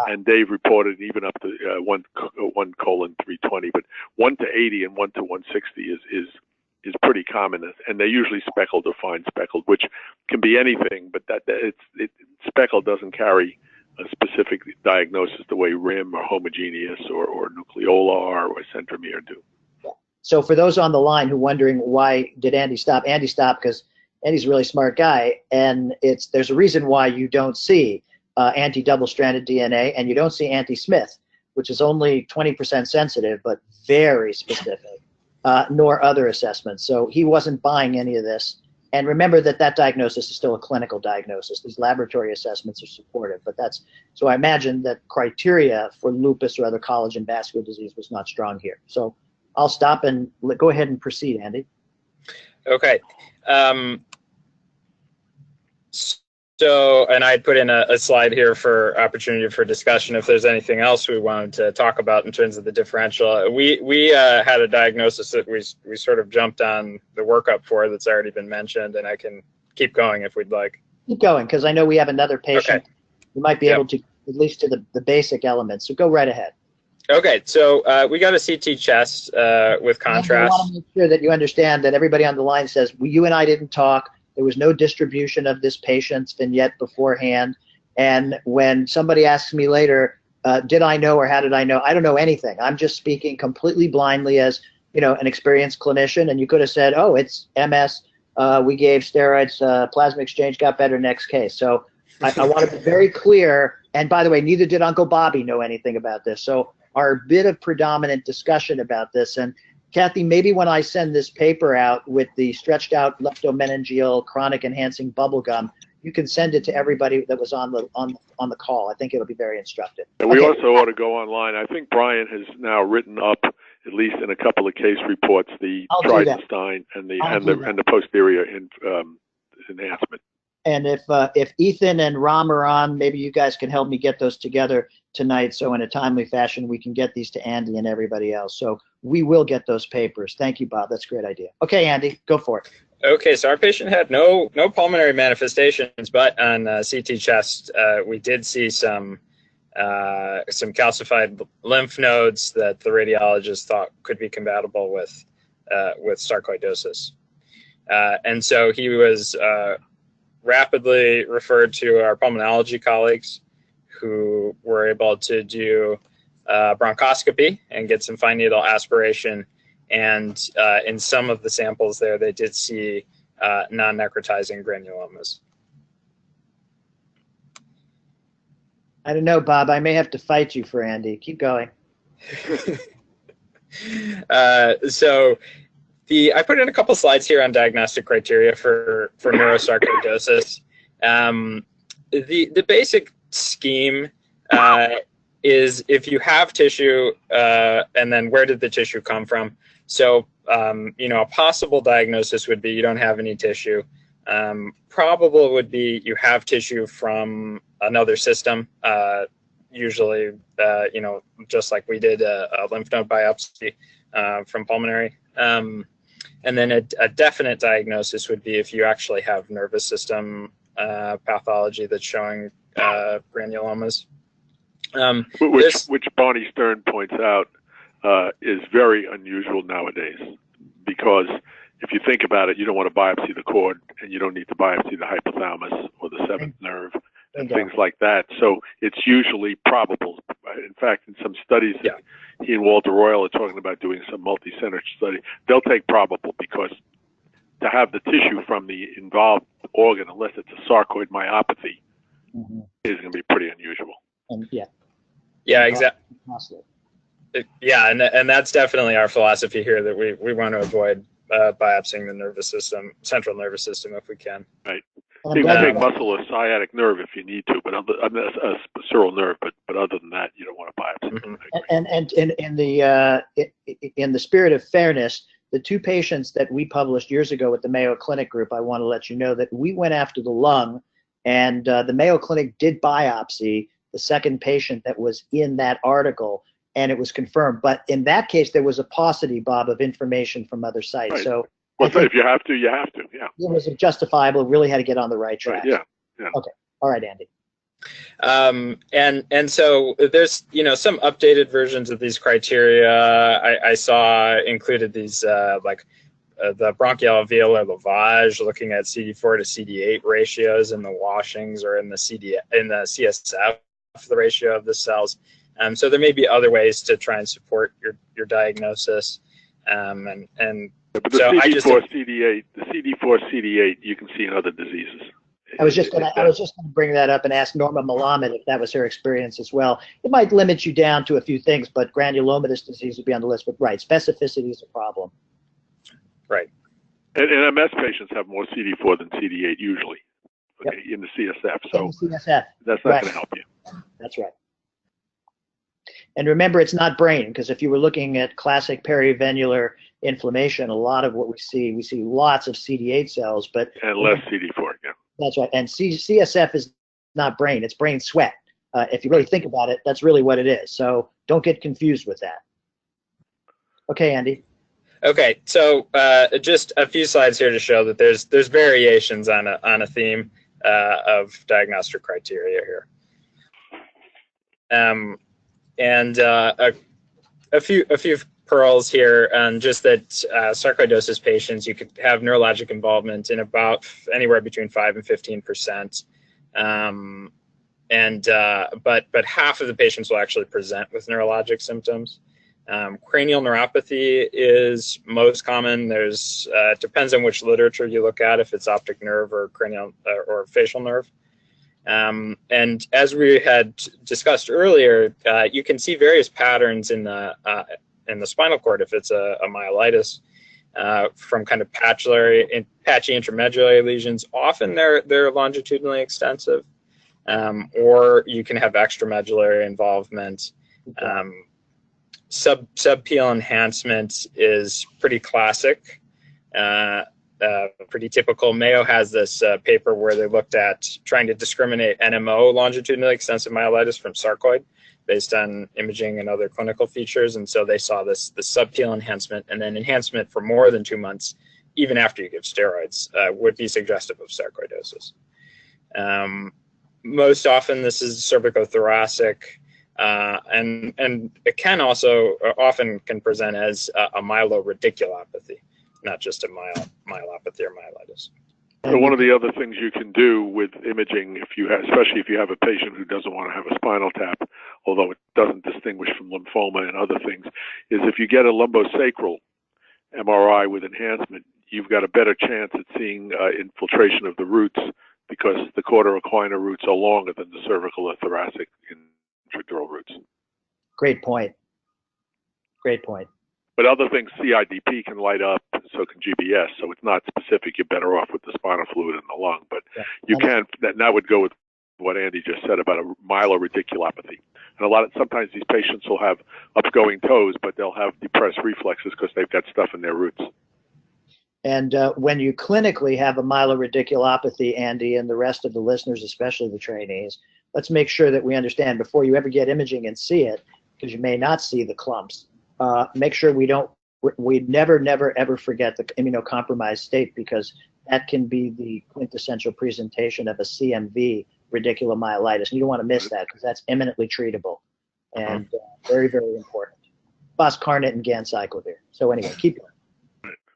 Speaker 5: And Dave reported even up to 1:320, but 1 to 80 and 1 to 160 is pretty common, and they're usually speckled or fine speckled, which can be anything, but speckled doesn't carry a specific diagnosis the way rim or homogeneous or nucleolar or centromere do.
Speaker 2: So for those on the line who are wondering why did Andy stop because Andy's a really smart guy, and there's a reason why you don't see anti-double-stranded DNA, and you don't see anti-Smith, which is only 20% sensitive, but very specific, nor other assessments. So he wasn't buying any of this. And remember that diagnosis is still a clinical diagnosis. These laboratory assessments are supportive, but so I imagine that criteria for lupus or other collagen vascular disease was not strong here. So I'll stop and go ahead and proceed, Andy.
Speaker 4: Okay. So, and I put in a slide here for opportunity for discussion if there's anything else we wanted to talk about in terms of the differential. We had a diagnosis that we sort of jumped on the workup for that's already been mentioned, and I can keep going if we'd like.
Speaker 2: Keep going, because I know we have another patient.
Speaker 4: Okay.
Speaker 2: You might be able to, at least to the basic elements. So go right ahead.
Speaker 4: Okay, so we got a CT chest with contrast.
Speaker 2: I want to make sure that you understand that everybody on the line says, well, you and I didn't talk. There was no distribution of this patient's vignette beforehand. And when somebody asks me later, did I know or how did I know? I don't know anything. I'm just speaking completely blindly as, an experienced clinician. And you could have said, oh, it's MS. We gave steroids, plasma exchange, got better, next case. So I want to be very clear. And by the way, neither did Uncle Bobby know anything about this. So our bit of predominant discussion about this. And Kathy, maybe when I send this paper out with the stretched out leptomeningeal chronic enhancing bubble gum, you can send it to everybody that was on the call. I think it'll be very instructive.
Speaker 5: And we also ought to go online. I think Brian has now written up, at least in a couple of case reports, the Tridenstein and the posterior enhancement.
Speaker 2: And if Ethan and Ram are on, maybe you guys can help me get those together tonight, so in a timely fashion we can get these to Andy and everybody else. So we will get those papers. Thank you, Bob. That's a great idea. Okay, Andy, go for it.
Speaker 4: Okay, so our patient had no pulmonary manifestations, but on CT chest we did see some calcified lymph nodes that the radiologist thought could be compatible with sarcoidosis, and so he was rapidly referred to our pulmonology colleagues, who were able to do bronchoscopy and get some fine needle aspiration. And in some of the samples there, they did see non-necrotizing granulomas.
Speaker 2: I don't know, Bob. I may have to fight you for Andy. Keep going.
Speaker 4: So I put in a couple slides here on diagnostic criteria for neurosarcoidosis. The basic scheme is if you have tissue, and then where did the tissue come from? So, a possible diagnosis would be you don't have any tissue. Probable would be you have tissue from another system, usually, just like we did a lymph node biopsy from pulmonary. And then a definite diagnosis would be if you actually have nervous system pathology that's showing granulomas.
Speaker 5: Which Barney Stern points out is very unusual nowadays, because if you think about it, you don't want to biopsy the cord, and you don't need to biopsy the hypothalamus or the seventh nerve and things like that. So it's usually probable. In fact, in some studies that he and Walter Royal are talking about doing some multi-center study, they'll take probable, because to have the tissue from the involved organ, unless it's a sarcoid myopathy, is going to be pretty unusual.
Speaker 4: Exactly. Yeah, and that's definitely our philosophy here, that we want to avoid biopsying the nervous system, central nervous system, if we can.
Speaker 5: Right. You can take muscle or sciatic nerve if you need to, but a sural nerve. But other than that, you don't want to biopsy.
Speaker 2: And in the spirit of fairness, the two patients that we published years ago with the Mayo Clinic group, I want to let you know that we went after the lung, and the Mayo Clinic did biopsy the second patient that was in that article, and it was confirmed. But in that case, there was a paucity, Bob, of information from other sites. Right. So
Speaker 5: Well, so if you have to, you have to. Yeah.
Speaker 2: It was justifiable. Really had to get on the right track.
Speaker 5: Yeah. Yeah.
Speaker 2: Okay. All right, Andy.
Speaker 4: And so there's some updated versions of these criteria. I saw included these the bronchial alveolar lavage, looking at CD4 to CD8 ratios in the washings or in the CSF, the ratio of the cells. So there may be other ways to try and support your diagnosis.
Speaker 5: But the
Speaker 4: so
Speaker 5: CD4 CD8, the CD4 CD8, you can see in other diseases.
Speaker 2: I was just going to bring that up and ask Norma Malamed if that was her experience as well. It might limit you down to a few things, but granulomatous disease would be on the list. But right, specificity is a problem.
Speaker 4: Right.
Speaker 5: And MS patients have more CD4 than CD8 usually, okay, in the CSF. So
Speaker 2: CSF.
Speaker 5: That's not going to help you.
Speaker 2: That's right. And remember, it's not brain, because if you were looking at classic perivenular inflammation, a lot of what we see lots of CD8 cells, but
Speaker 5: and less CD4. Yeah.
Speaker 2: That's right. And CSF is not brain; it's brain sweat. If you really think about it, that's really what it is. So don't get confused with that. Okay, Andy.
Speaker 4: Okay, so just a few slides here to show that there's variations on a theme of diagnostic criteria here, and a few pearls here, just that sarcoidosis patients, you could have neurologic involvement in about anywhere between 5 and 15%, but half of the patients will actually present with neurologic symptoms. Cranial neuropathy is most common. There's depends on which literature you look at, if it's optic nerve or cranial or facial nerve. And as we had discussed earlier, you can see various patterns in the spinal cord if it's a myelitis, from kind of patchy intramedullary lesions. Often they're longitudinally extensive, or you can have extramedullary involvement. Subpeel enhancement is pretty classic, pretty typical. Mayo has this paper where they looked at trying to discriminate NMO, longitudinally extensive myelitis, from sarcoid based on imaging and other clinical features. And so they saw the subpeel enhancement, and then enhancement for more than 2 months, even after you give steroids, would be suggestive of sarcoidosis. Most often this is cervicothoracic. And it can also often can present as a myeloradiculopathy, not just a myelopathy or myelitis.
Speaker 5: So one of the other things you can do with imaging, especially if you have a patient who doesn't want to have a spinal tap, although it doesn't distinguish from lymphoma and other things, is if you get a lumbosacral MRI with enhancement, you've got a better chance at seeing infiltration of the roots, because the cauda roots are longer than the cervical or thoracic intradural roots.
Speaker 2: Great point. Great point.
Speaker 5: But other things, CIDP can light up, so can GBS. So it's not specific. You're better off with the spinal fluid in the lung. But you can, that would go with what Andy just said about a myeloradiculopathy. And sometimes these patients will have upgoing toes, but they'll have depressed reflexes because they've got stuff in their roots.
Speaker 2: And when you clinically have a myeloradiculopathy, Andy, and the rest of the listeners, especially the trainees, let's make sure that we understand before you ever get imaging and see it, because you may not see the clumps. Make sure we never, ever forget the immunocompromised state, because that can be the quintessential presentation of a CMV radiculomyelitis. And you don't want to miss that, because that's eminently treatable and very, very important. Boscarnet and ganciclovir. So anyway, keep going.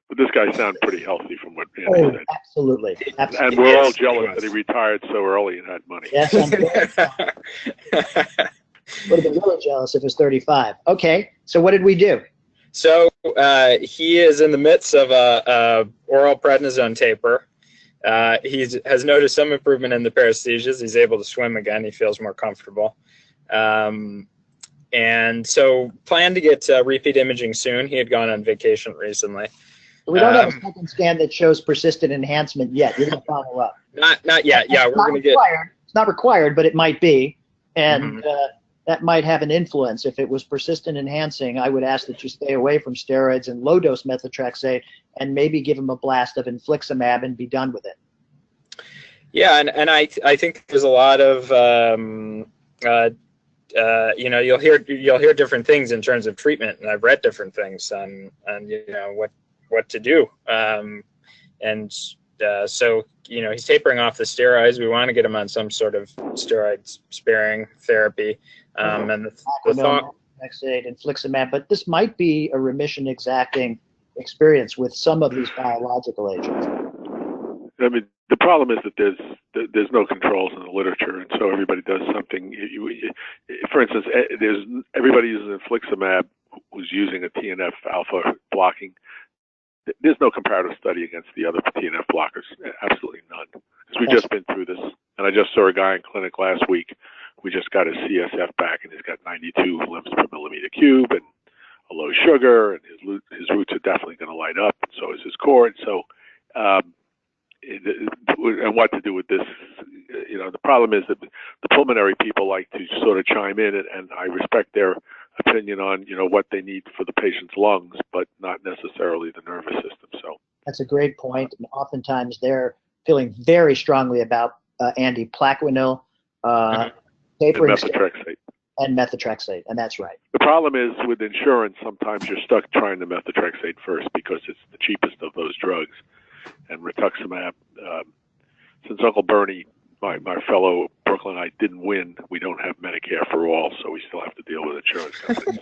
Speaker 5: But this guy sounds pretty healthy from what Andy said.
Speaker 2: Absolutely.
Speaker 5: And we're all jealous that he retired so early and had money.
Speaker 2: Yes, I'm would have been really jealous if it was 35. Okay, so what did we do?
Speaker 4: So he is in the midst of a oral prednisone taper. He has noticed some improvement in the paresthesias. He's able to swim again. He feels more comfortable. And so plan to get repeat imaging soon. He had gone on vacation recently.
Speaker 2: We don't have a second scan that shows persistent enhancement yet. You're going to follow up.
Speaker 4: Not yet. Yeah, we're going to get.
Speaker 2: It's not required, but it might be, and that might have an influence. If it was persistent enhancing, I would ask that you stay away from steroids and low-dose methotrexate, and maybe give him a blast of infliximab and be done with it. Yeah,
Speaker 4: and I think there's a lot of you'll hear different things in terms of treatment, and I've read different things on what what to do. So, he's tapering off the steroids. We want to get him on some sort of steroid-sparing therapy. And the thought,
Speaker 2: infliximab, but this might be a remission-exacting experience with some of these biological agents.
Speaker 5: I mean, the problem is that there's no controls in the literature, and so everybody does something. For instance, everybody uses infliximab who's using a TNF alpha blocking. There's no comparative study against the other TNF blockers. Absolutely none. Because we've just been through this, and I just saw a guy in clinic last week. We just got his CSF back, and he's got 92 limbs per millimeter cube and a low sugar, and his roots are definitely going to light up, and so is his cord. So, and what to do with this? The problem is that the pulmonary people like to sort of chime in, and I respect their opinion on what they need for the patient's lungs, but not necessarily the nervous system. So
Speaker 2: that's a great point. And oftentimes they're feeling very strongly about anti-plaquenil, tapering and methotrexate, and that's right.
Speaker 5: The problem is with insurance, sometimes you're stuck trying the methotrexate first because it's the cheapest of those drugs. And rituximab, since Uncle Bernie, my fellow Brooklynite, didn't win, we don't have Medicare for all, so we still have to deal with insurance companies.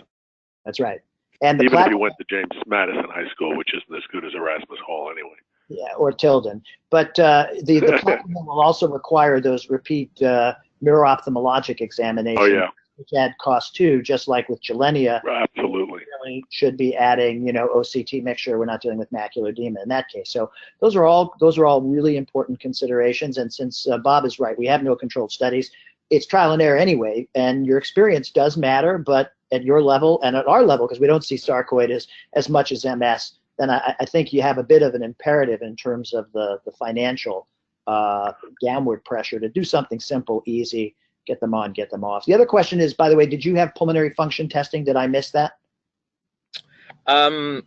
Speaker 2: That's right. And
Speaker 5: even if you went to James Madison High School, which isn't as good as Erasmus Hall anyway.
Speaker 2: Yeah, or Tilden. But the platinum will also require those repeat neuro-ophthalmologic examinations.
Speaker 5: Oh, yeah.
Speaker 2: Which add cost too, just like with Gilenya.
Speaker 5: Absolutely.
Speaker 2: Really should be adding, OCT mixture. We're not dealing with macular edema in that case. So those are all really important considerations. And since Bob is right, we have no controlled studies. It's trial and error anyway, and your experience does matter. But at your level and at our level, because we don't see sarcoid as much as MS, then I think you have a bit of an imperative in terms of the financial downward pressure to do something simple, easy. Get them on, get them off. The other question is, by the way, did you have pulmonary function testing? Did I miss that?
Speaker 4: I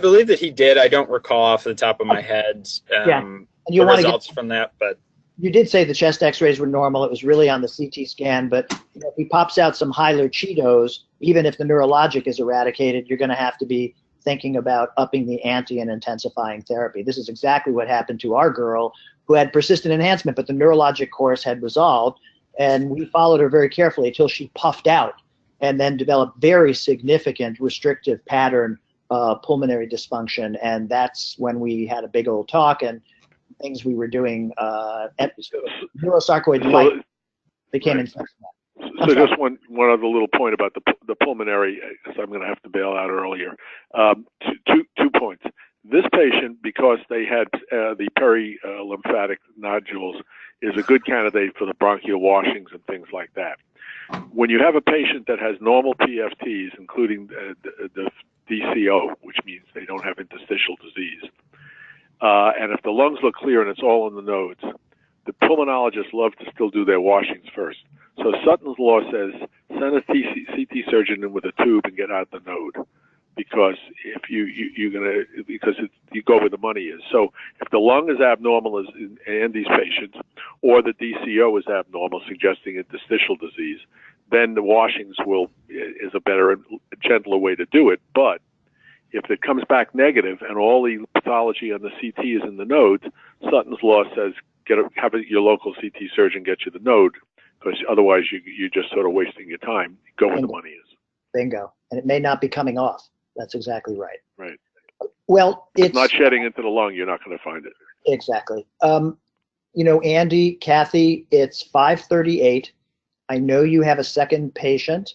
Speaker 4: believe that he did. I don't recall off the top of my head
Speaker 2: and you
Speaker 4: the results from that, but
Speaker 2: you did say the chest X-rays were normal. It was really on the CT scan, but if he pops out some Hyler Cheetos, even if the neurologic is eradicated, you're going to have to be thinking about upping the ante and intensifying therapy. This is exactly what happened to our girl who had persistent enhancement, but the neurologic course had resolved, and we followed her very carefully until she puffed out and then developed very significant restrictive pattern pulmonary dysfunction, and that's when we had a big old talk and things we were doing neurosarcoid light became infected.
Speaker 5: So just one other little point about the pulmonary, because I'm going to have to bail out earlier. Two points. This patient, because they had the perilymphatic nodules, is a good candidate for the bronchial washings and things like that. When you have a patient that has normal PFTs, including the DCO, which means they don't have interstitial disease, and if the lungs look clear and it's all in the nodes, the pulmonologists love to still do their washings first. So Sutton's law says send a CT surgeon in with a tube and get out the node, because if you go where the money is. So if the lung is abnormal in these patients, or the DCO is abnormal, suggesting interstitial disease, then the washings is a better, gentler way to do it. But if it comes back negative and all the pathology on the CT is in the nodes, Sutton's law says have your local CT surgeon get you the node, because otherwise you're just sort of wasting your time. Go where the money is.
Speaker 2: Bingo. And it may not be coming off. That's exactly right.
Speaker 5: Right.
Speaker 2: Well, it's
Speaker 5: not shedding into the lung. You're not going to find it.
Speaker 2: Exactly. Andy, Kathy, it's 5:38. I know you have a second patient.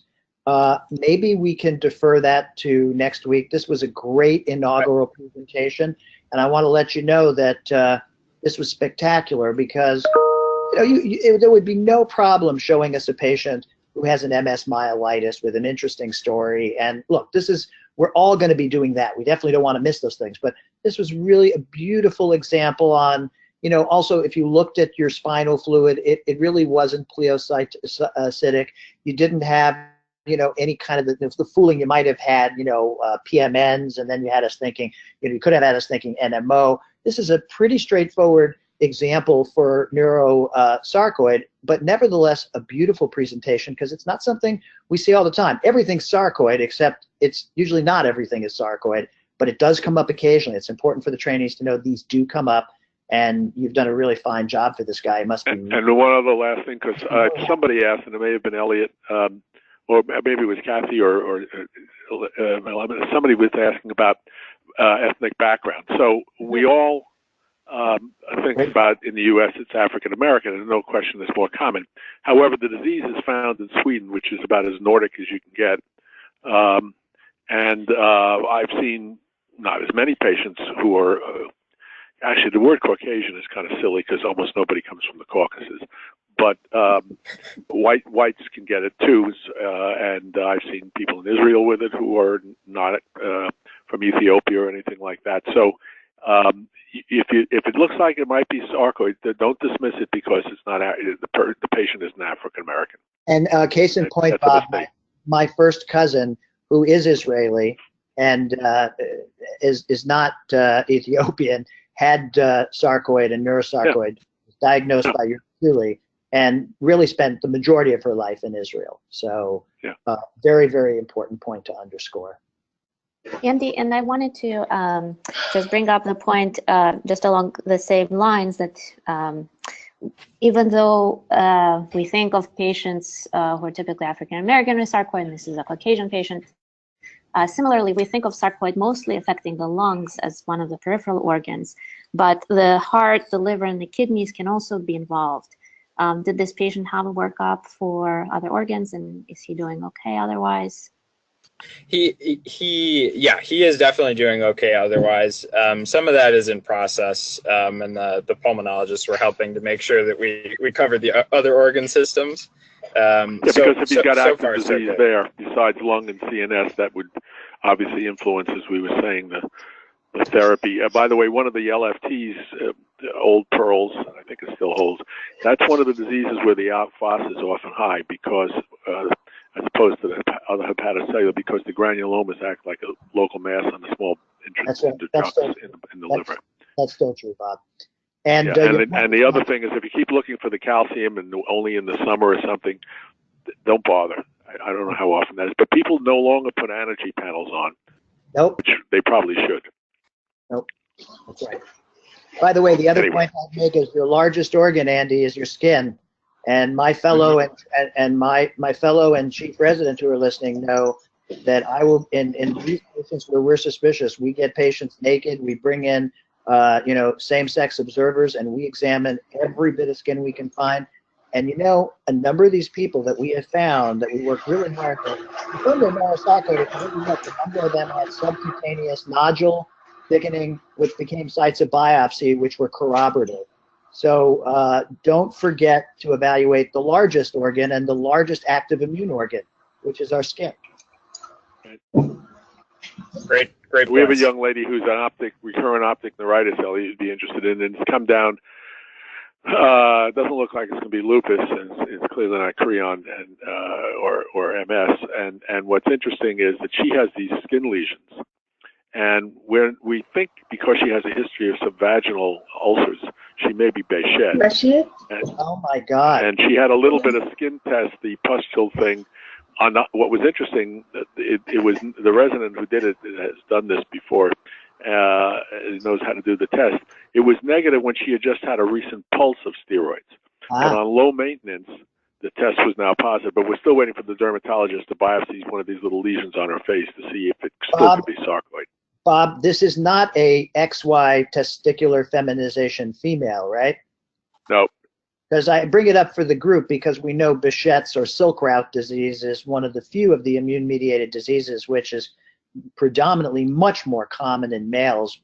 Speaker 2: Maybe we can defer that to next week. This was a great inaugural presentation, and I want to let you know that this was spectacular, because there would be no problem showing us a patient who has an MS myelitis with an interesting story. And look, we're all going to be doing that. We definitely don't want to miss those things. But this was really a beautiful example on, also if you looked at your spinal fluid, it really wasn't pleocytic. You didn't have, any kind of the fooling you might have had, PMNs, and then you had us thinking, you could have had us thinking NMO. This is a pretty straightforward example for neurosarcoid, but nevertheless a beautiful presentation, because it's not something we see all the time. Everything's sarcoid, except it's usually not everything is sarcoid. but it does come up occasionally. It's important for the trainees to know these do come up, and you've done a really fine job for this guy. It must be.
Speaker 5: And one other last thing, because somebody asked, and it may have been Elliot, or maybe it was Kathy, or somebody was asking about ethnic background. So we all think about in the U.S. it's African American, and no question it's more common. However, the disease is found in Sweden, which is about as Nordic as you can get. And I've seen not as many patients who are actually, the word Caucasian is kind of silly because almost nobody comes from the Caucasus, but whites can get it too, and I've seen people in Israel with it who are not from Ethiopia or anything like that. So if it looks like it might be sarcoid, don't dismiss it because it's not the patient isn't African American.
Speaker 2: And case in point, Bob, my first cousin, who is Israeli and is not Ethiopian, had sarcoid and neurosarcoid, diagnosed by Uruli, and really spent the majority of her life in Israel. So very, very important point to underscore.
Speaker 6: Andy, and I wanted to just bring up the point just along the same lines that even though we think of patients who are typically African American with sarcoid, and this is a Caucasian patient, similarly, we think of sarcoid mostly affecting the lungs as one of the peripheral organs, but the heart, the liver, and the kidneys can also be involved. Did this patient have a workup for other organs, and is he doing okay otherwise?
Speaker 4: He is definitely doing okay otherwise. Some of that is in process, and the pulmonologists were helping to make sure that we covered the other organ systems.
Speaker 5: Because if he's got active disease there, besides lung and CNS, that would obviously influence, as we were saying, the therapy. By the way, one of the LFTs, old pearls, I think it still holds, that's one of the diseases where the alk phos is often high because, as opposed to the other hepatocellular, because the granulomas act like a local mass on the small intraductus in the liver.
Speaker 2: That's still true, Bob. And
Speaker 5: the other thing is, if you keep looking for the calcium and only in the summer or something, don't bother. I don't know how often that is, but people no longer put energy panels on.
Speaker 2: Nope.
Speaker 5: Which they probably should.
Speaker 2: Nope. That's right. By the way, the other point I'd make is your largest organ, Andy, is your skin. And my fellow and my fellow and chief resident who are listening know that I will in these patients where we're suspicious, we get patients naked, we bring in same-sex observers, and we examine every bit of skin we can find. And a number of these people that we have found that we work really hard with, from their neurosarcoid, a number of them had subcutaneous nodule thickening, which became sites of biopsy, which were corroborative. So don't forget to evaluate the largest organ and the largest active immune organ, which is our skin.
Speaker 4: Great.
Speaker 5: We have a young lady who's an recurrent optic neuritis, Ellie, you'd be interested in, and it's come down. Doesn't look like it's going to be lupus, and it's clearly not Creon or MS. And what's interesting is that she has these skin lesions, and we think because she has a history of subvaginal ulcers, she may be Behçet.
Speaker 2: Oh my God!
Speaker 5: And she had a little bit of skin test, the pustule thing. What was interesting, it was the resident who did it has done this before, knows how to do the test. It was negative when she had just had a recent pulse of steroids. And on low maintenance, the test was now positive, but we're still waiting for the dermatologist to biopsy one of these little lesions on her face to see if it still could be sarcoid.
Speaker 2: Bob, this is not a XY testicular feminization female, right?
Speaker 5: No.
Speaker 2: Because I bring it up for the group because we know Behçet's or silk route disease is one of the few of the immune-mediated diseases which is predominantly much more common in males.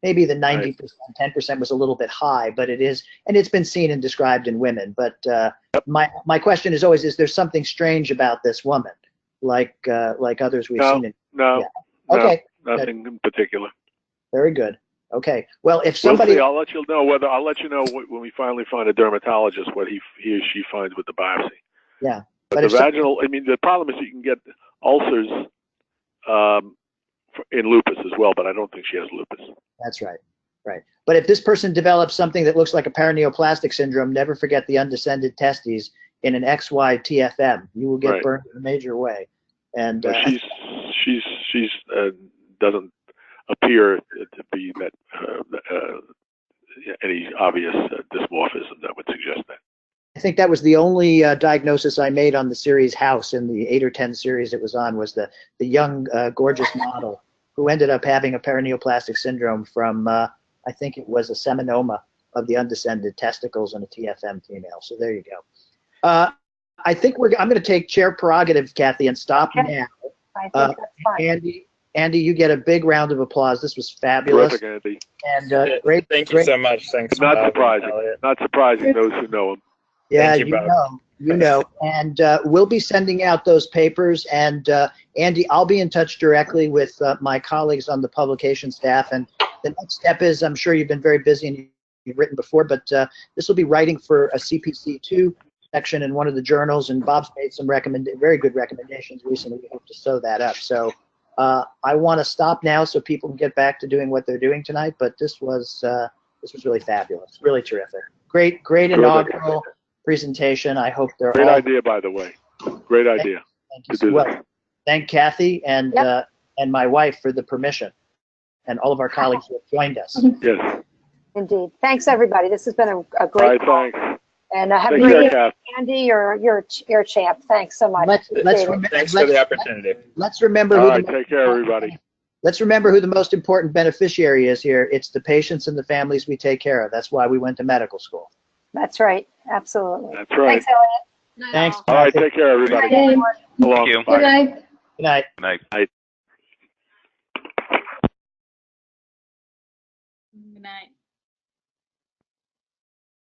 Speaker 2: Maybe the 90%, 10% was a little bit high, but it is, and it's been seen and described in women. But my question is always, is there something strange about this woman, like others we've seen?
Speaker 5: No.
Speaker 2: Okay.
Speaker 5: Nothing in particular.
Speaker 2: Very good. Okay. Well, if somebody,
Speaker 5: we'll see. I'll let you know when we finally find a dermatologist what he or she finds with the biopsy.
Speaker 2: Yeah.
Speaker 5: But the vaginal, the problem is you can get ulcers in lupus as well, but I don't think she has lupus.
Speaker 2: That's right. Right. But if this person develops something that looks like a paraneoplastic syndrome, never forget the undescended testes in an XY TFM. You will get burned in a major way. And
Speaker 5: she's doesn't. appear to be that any obvious dysmorphism that would suggest that.
Speaker 2: I think that was the only diagnosis I made on the series House in the 8 or 10 series it was on, was the young, gorgeous model who ended up having a perineoplastic syndrome from, I think it was a seminoma of the undescended testicles in a TFM female. So there you go. I think I'm going to take chair prerogative, Kathy, and stop now.
Speaker 1: I think that's fine.
Speaker 2: Andy, you get a big round of applause. This was fabulous.
Speaker 5: Terrific, Andy.
Speaker 2: And great.
Speaker 4: Thank you so much. Thanks.
Speaker 5: Not
Speaker 4: Bob and
Speaker 5: surprising.
Speaker 4: Elliot.
Speaker 5: Not surprising. Those who know him.
Speaker 2: Yeah,
Speaker 4: Thank you, Bob.
Speaker 2: you know. And we'll be sending out those papers. And Andy, I'll be in touch directly with my colleagues on the publication staff. And the next step is, I'm sure you've been very busy and you've written before, but this will be writing for a CPC2 section in one of the journals. And Bob's made some very good recommendations recently. We hope to sew that up. So I want to stop now so people can get back to doing what they're doing tonight. But this was really fabulous, really terrific. Great inaugural presentation. I hope they're
Speaker 5: Great
Speaker 2: all
Speaker 5: idea, by the way. Great idea.
Speaker 2: Thank
Speaker 5: to
Speaker 2: you
Speaker 5: do
Speaker 2: so well.
Speaker 5: this.
Speaker 2: Thank Kathy and
Speaker 1: Yep.
Speaker 2: And my wife for the permission, and all of our colleagues who have joined us.
Speaker 5: Yes.
Speaker 1: Indeed. Thanks, everybody. This has been a
Speaker 5: All
Speaker 1: great
Speaker 5: right.
Speaker 1: call.
Speaker 5: Thanks.
Speaker 1: And have a
Speaker 5: Take care,
Speaker 1: great
Speaker 5: Kath.
Speaker 1: Andy. You're a champ. Thanks so much.
Speaker 2: Let's
Speaker 4: Thanks for the opportunity.
Speaker 2: let's remember
Speaker 5: All
Speaker 2: who
Speaker 5: right. Take care, everybody.
Speaker 2: let's remember who the most important beneficiary is here. It's the patients and the families we take care of. That's why we went to medical school.
Speaker 1: That's right. Absolutely.
Speaker 5: That's right.
Speaker 1: Thanks, Elliot.
Speaker 2: Thanks.
Speaker 5: All right.
Speaker 2: Kathy.
Speaker 5: Take care, everybody.
Speaker 1: Good night, everyone.
Speaker 5: So long.
Speaker 7: Thank you.
Speaker 5: Bye.
Speaker 2: Good night.
Speaker 7: Good night.
Speaker 5: Night.
Speaker 8: Good night.